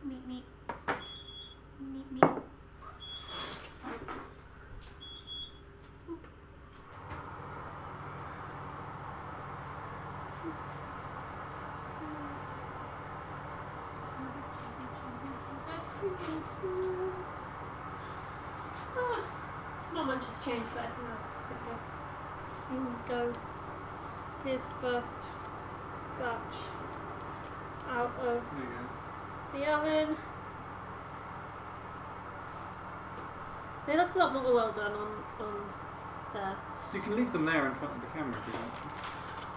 Meet meet. Meet meet. Not much has changed, but I think I'll here we go. Here's first batch out of the oven. They look a lot more well done on there. You can leave them there in front of the camera if you want to.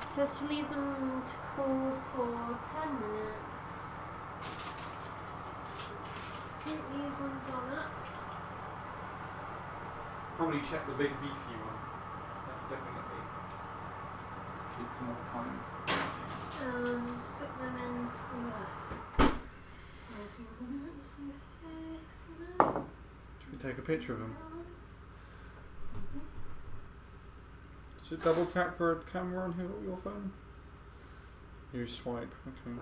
It says to leave them to cool for 10 minutes. Scoot these ones on up. Probably check the big beefy one. That's definitely needs some more time. And put them in for 5 more minutes. You take a picture of them. Does it double tap for a camera on your phone? You swipe, okay.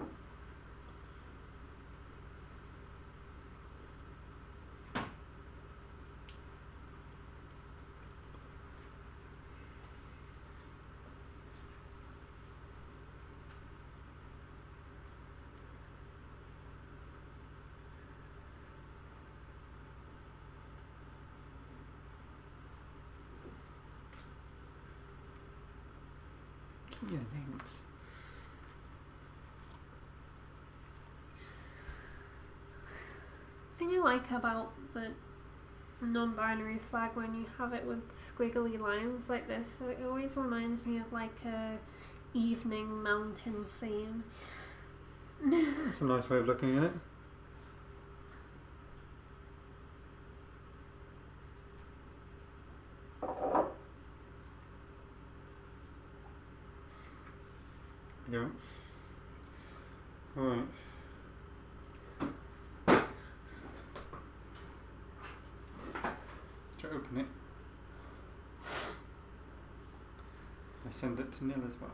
Yeah, thanks. The thing I like about the non-binary flag when you have it with squiggly lines like this, so it always reminds me of like a evening mountain scene. That's a nice way of looking at it. Yeah. Alright. To open it. I send it to Nil as well.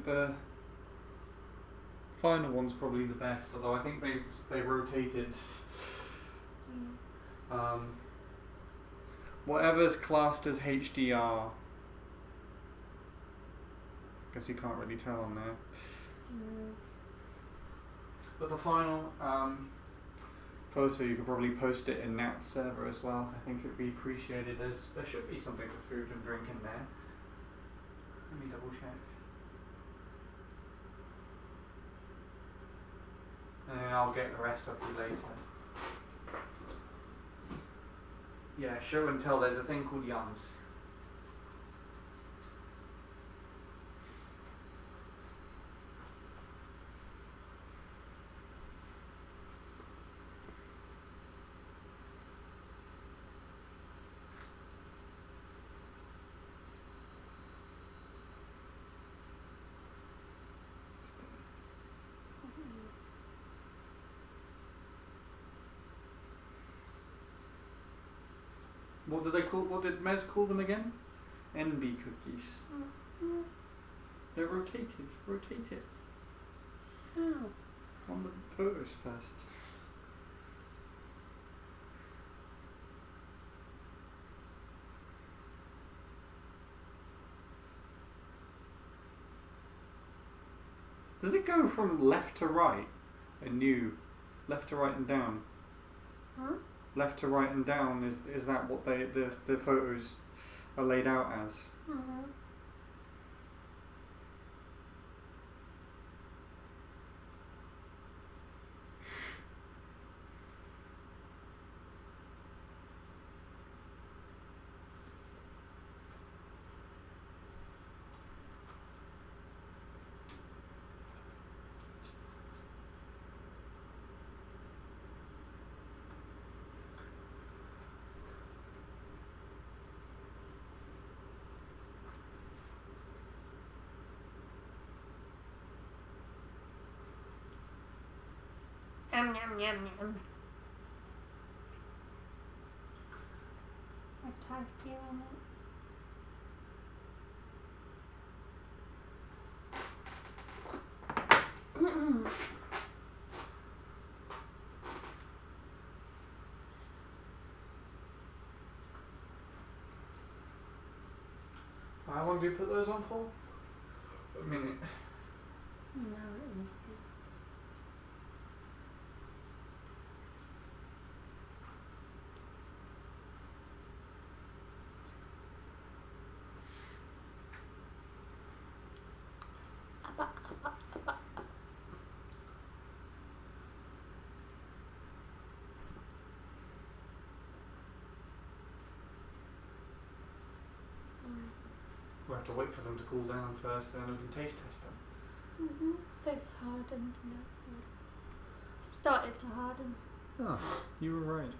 The final one's probably the best, although I think they rotated. Whatever's classed as HDR. Guess you can't really tell on there. But the final photo, you could probably post it in Nat's server as well. I think it would be appreciated. There should be something for food and drink in there. Let me double check. And then I'll get the rest of you later. Yeah, show and tell. There's a thing called yums. What did they call? What did Mez call them again? Enby cookies. Mm-hmm. They're rotated. Rotate it. How? On the photos first. Does it go from left to right? A new left to right and down. Huh? Left to right and down, is that what the photos are laid out as? Mm-hmm. Yum yum yum yum. I tagged you in it. How long do you put those on for? A minute. No, it is. We'll have to wait for them to cool down first, and then we can taste test them. Mm-hmm. They've hardened now. Started to harden. Oh, you were right.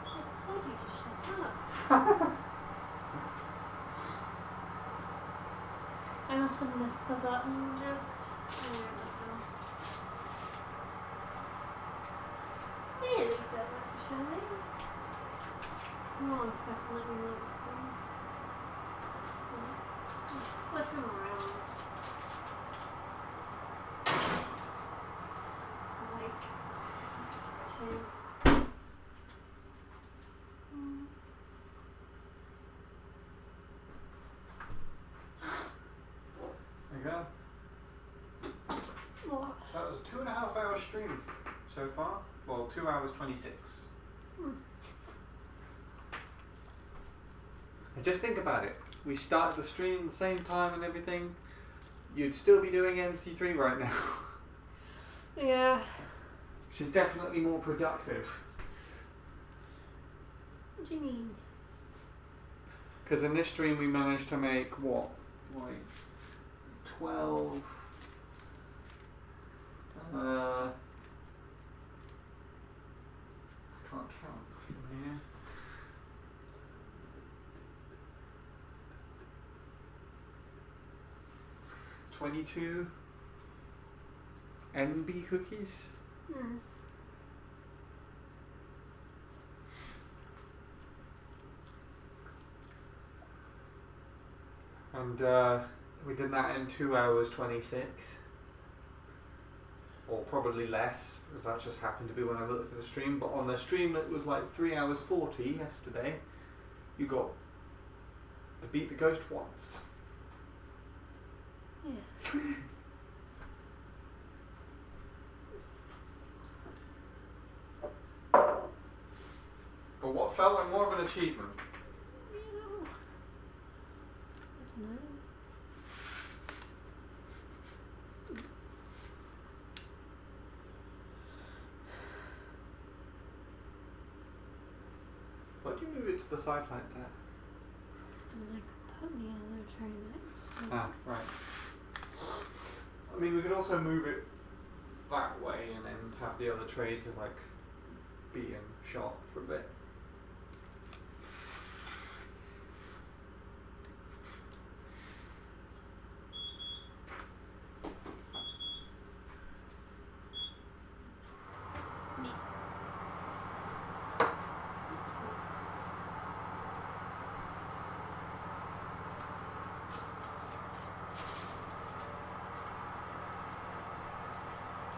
I told you to shut up. I must have missed the button just. There we go. A little bit actually. Oh, it's definitely not fun. Flip him around. Like two. There you go. What? So that was a 2.5 hour stream so far. Well, 2 hours 26. And just think about it. We started the stream at the same time and everything. You'd still be doing MC3 right now. Yeah. Which is definitely more productive. What do you mean? Because in this stream we managed to make what? Like 12. I can't count from here. $22 Enby cookies. Hmm. And We did that in 2 hours 26. Or probably less, because that just happened to be when I looked at the stream. But on the stream it was like 3 hours 40 yesterday. You got to beat the ghost once. Yeah. But what felt like more of an achievement? Yeah. I don't know. Why do you move it to the side like that? So I can put the other tray next. Ah, right. I mean, we could also move it that way and then have the other tray to like be in shot for a bit.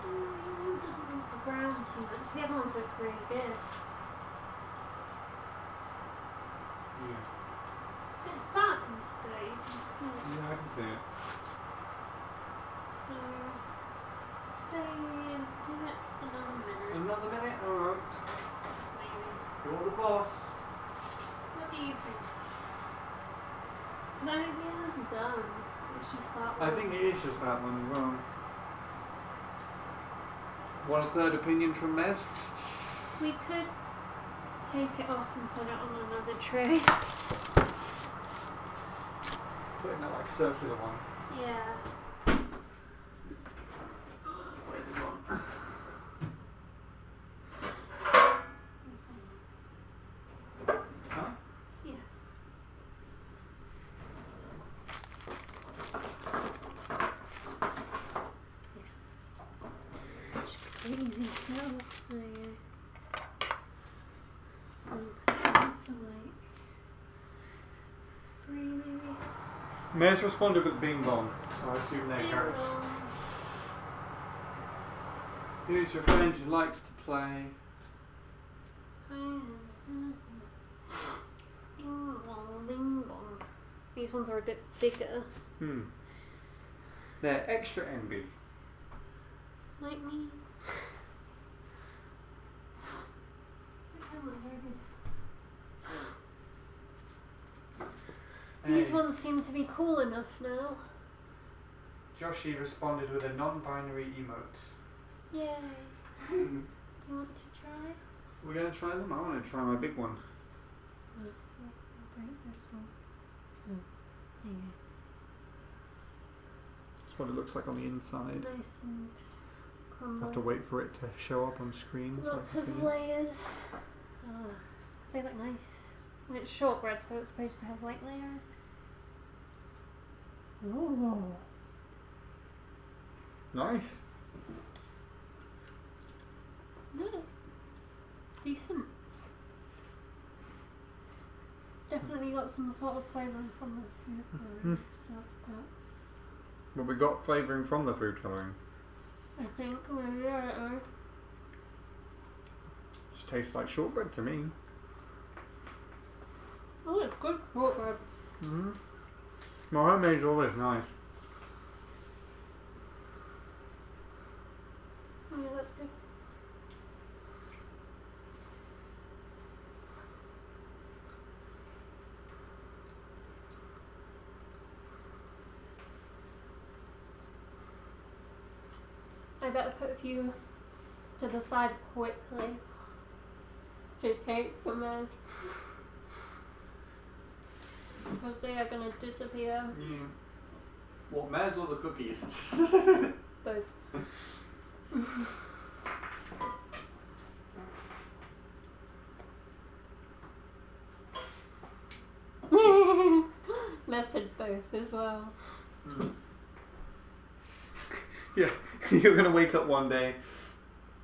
Doesn't want to brown too much. The other ones look really good. Yeah. It's starting to go, you can see it. Yeah, I can see it. So, say, give it another minute. Another minute? Alright. Maybe. You're the boss. What do you think? Because I think the other's done. It's just that one. I think it is just that one as well. Want a third opinion from Mez? We could take it off and put it on another tray. Put in that like circular one. Yeah. Where's it gone? Huh? Yeah. Crazy stuff. So yeah. For like 3 maybe. Mez responded with Bing Bong, so I assume they're Bing carrots. bong. Who's your friend who likes to play? Bing bong, bing bong. These ones are a bit bigger. They're extra Enby. Like me. Come on, very good. These ones seem to be cool enough now. Joshi responded with a non-binary emote. Yay. Do you want to try? We're going to try them? I want to try my big one. Oh, I was going to break this one. Oh, there you That's what it looks like on the inside. go. Nice and crumbly. Have to wait for it to show up on screen. Lots so I can of see it. layers. They look nice. And it's shortbread, so it's supposed to have light layer. Oh. Nice. Good. Decent. Definitely got some sort of flavouring from the food colouring stuff, But we got flavouring from the food colouring. I think maybe I don't know. Just tastes like shortbread to me. Oh, it's good shortbread. Mm-hmm. My homemade's always nice. Yeah, that's good. I better put a few to the side quickly to take from those. Because they are going to disappear. Yeah. What, Mez or the cookies? Both. Message both as well. Yeah, you're gonna wake up one day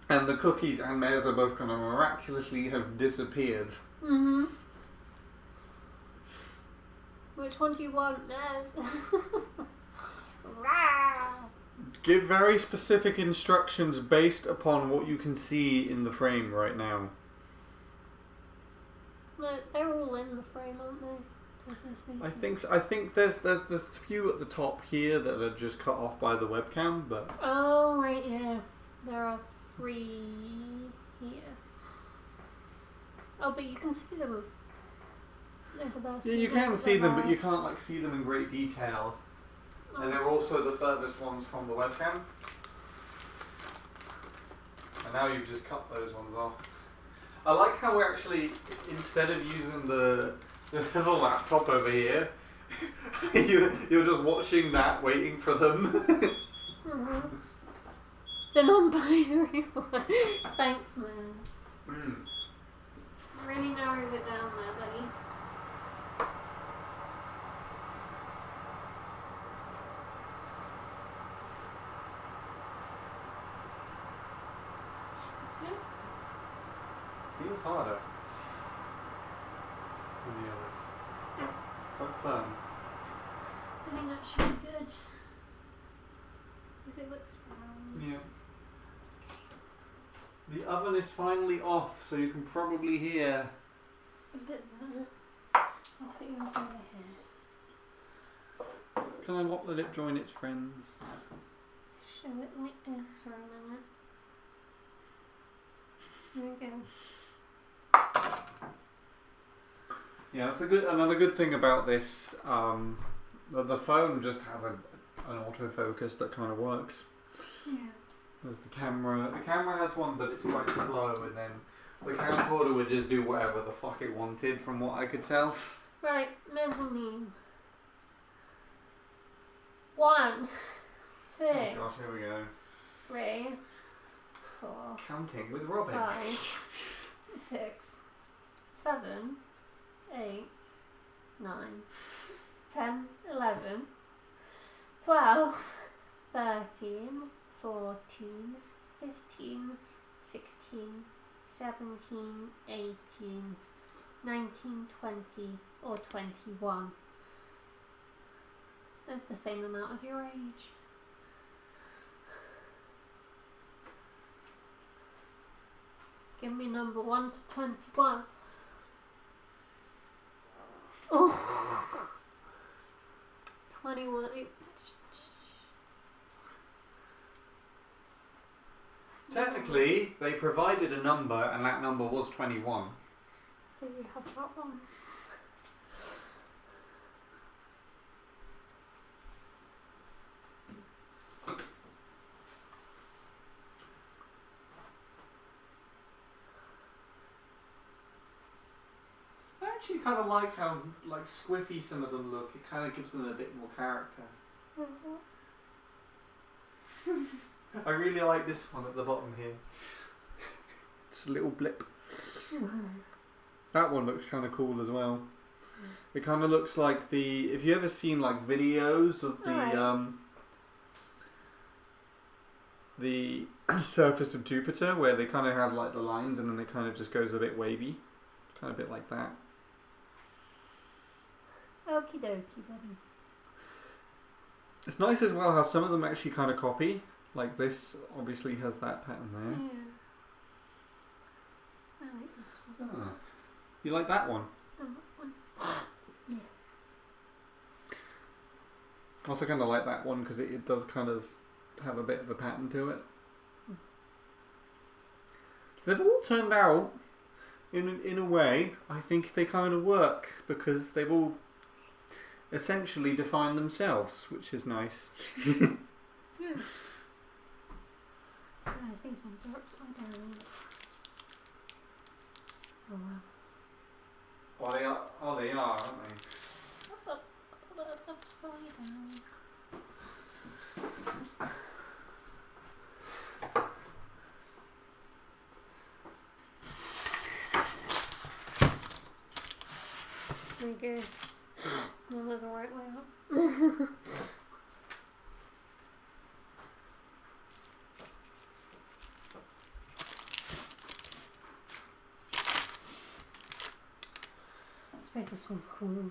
and the cookies and Mez are both gonna miraculously have disappeared. Mm-hmm. Which one do you want, Nez? Give very specific instructions based upon what you can see in the frame right now. No, they're all in the frame, aren't they? I think so. I think there's the few at the top here that are just cut off by the webcam, but... Oh, right, yeah. There are 3 here. Oh, but you can see them over there. Yeah, you can see them, but you can't like see them in great detail. Oh. And they're also the furthest ones from the webcam. And now you've just cut those ones off. I like how we're actually, instead of using the little laptop over here, you're just watching that, waiting for them. The non-binary one. Thanks, man. Really narrows it down there, buddy. Feels harder than the others. Quite fun. I think that should be good. Because it looks brown. Yeah. The oven is finally off, so you can probably hear. A bit better. I'll put yours over here. Can I not let it join its friends? Show it like this for a minute. There we go. Yeah, that's another good thing about this. The phone just has an autofocus that kind of works. Yeah. There's the camera. The camera has one, but it's quite slow, and then the camcorder would just do whatever the fuck it wanted, from what I could tell. Right, mezzanine. 1, 2, Oh gosh, here we go. 3, 4, Counting with Robin. 5, 6, 7, 8, 9, 10, 11, 12, 13, 14, 15, 16, 17, 18, 19, 20, or 21. That's the same amount as your age. Give me number 1 to 21. Oh, 21. Technically, they provided a number, and that number was 21. So you have that one. I actually kind of like how squiffy some of them look. It kind of gives them a bit more character. I really like this one at the bottom here. It's a little blip. That one looks kind of cool as well. It kind of looks like the... If you ever seen like videos of the surface of Jupiter, where they kind of have like the lines and then it kind of just goes a bit wavy. It's kind of a bit like that. Okie dokie, buddy. It's nice as well how some of them actually kind of copy. Like this obviously has that pattern there. Yeah. I like this one. Ah. You like that one? And that one. Yeah. I also kind of like that one because it does kind of have a bit of a pattern to it. So they've all turned out, in a way, I think they kind of work because they've all essentially defined themselves, which is nice. Yeah. Guys, these ones are upside down. Oh wow. Oh, they are, aren't they? Upside down. Very good. No, that's the right way up. I suppose this one's cool.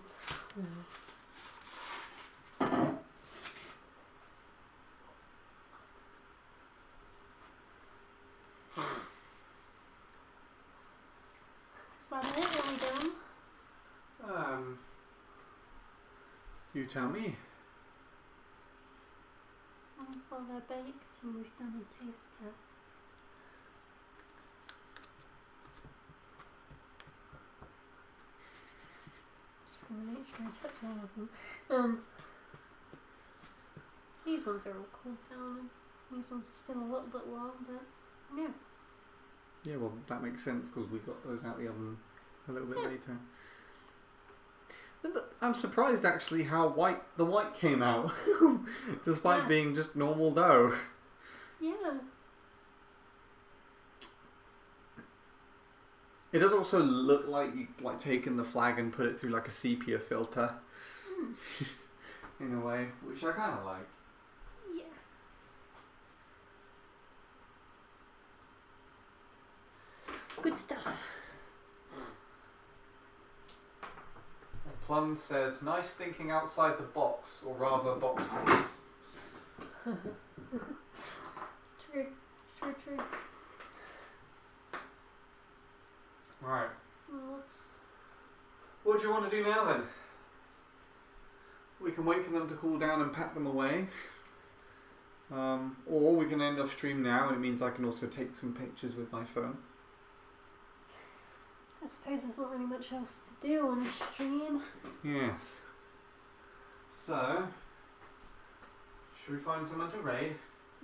that it? Are we done? You tell me. Well, they're baked and we've done a taste test. Just gonna make sure I touch all of them. These ones are all cooled down and these ones are still a little bit warm, but yeah. Yeah, well, that makes sense because we got those out the oven a little bit later. I'm surprised actually how the white came out, despite being just normal dough. Yeah. It does also look like you taken the flag and put it through like a sepia filter, in a way, which I kind of like. Yeah. Good stuff. Plum said, "Nice thinking outside the box, or rather boxes." True. Right. What's... What do you want to do now then? We can wait for them to cool down and pack them away. Or we can end off stream now, and it means I can also take some pictures with my phone. I suppose there's not really much else to do on the stream. Yes. So, should we find someone to raid?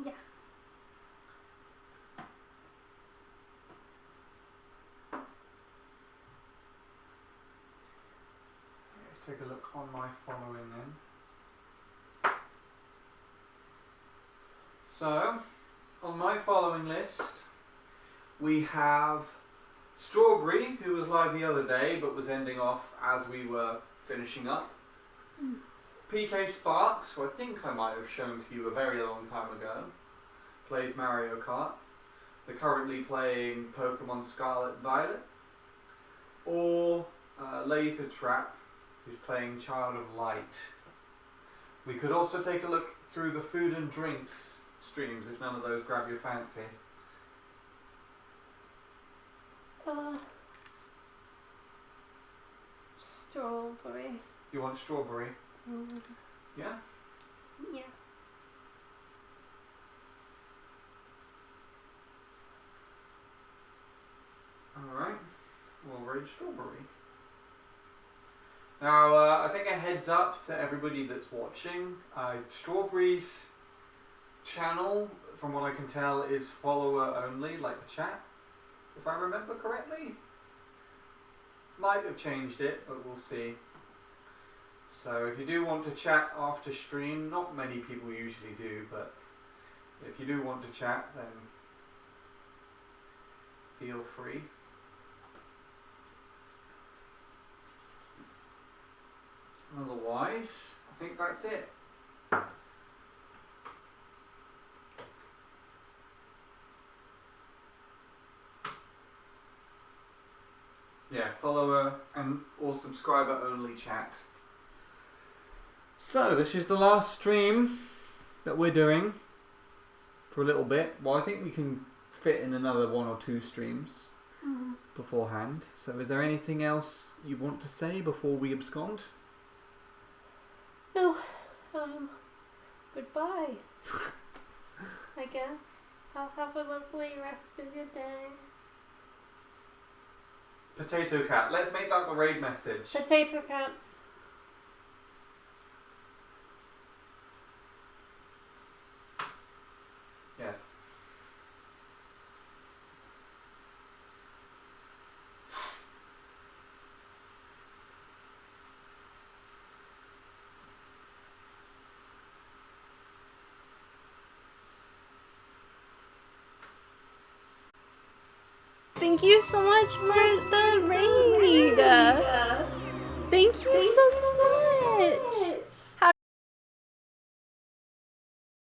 Yeah. Let's take a look on my following then. So, on my following list, we have Strawberry, who was live the other day but was ending off as we were finishing up. PK Sparks, who I think I might have shown to you a very long time ago, plays Mario Kart. They're currently playing Pokemon Scarlet Violet. Or Laser Trap, who's playing Child of Light. We could also take a look through the food and drinks streams if none of those grab your fancy. Strawberry. You want Strawberry? Yeah? Yeah. Alright, we'll raid Strawberry. Now, I think a heads up to everybody that's watching, Strawberry's channel, from what I can tell, is follower only, like the chat, if I remember correctly. Might have changed it, but we'll see. So if you do want to chat after stream, not many people usually do, but if you do want to chat, then feel free. Otherwise, I think that's it. Yeah, follower and or subscriber only chat. So this is the last stream that we're doing for a little bit. Well, I think we can fit in another 1 or 2 streams beforehand. So is there anything else you want to say before we abscond? No. Goodbye. I guess. Have a lovely rest of your day. Potato Cat. Let's make that the raid message. Potato cats. Yes. Thank you so much for the raid. Thank you so much.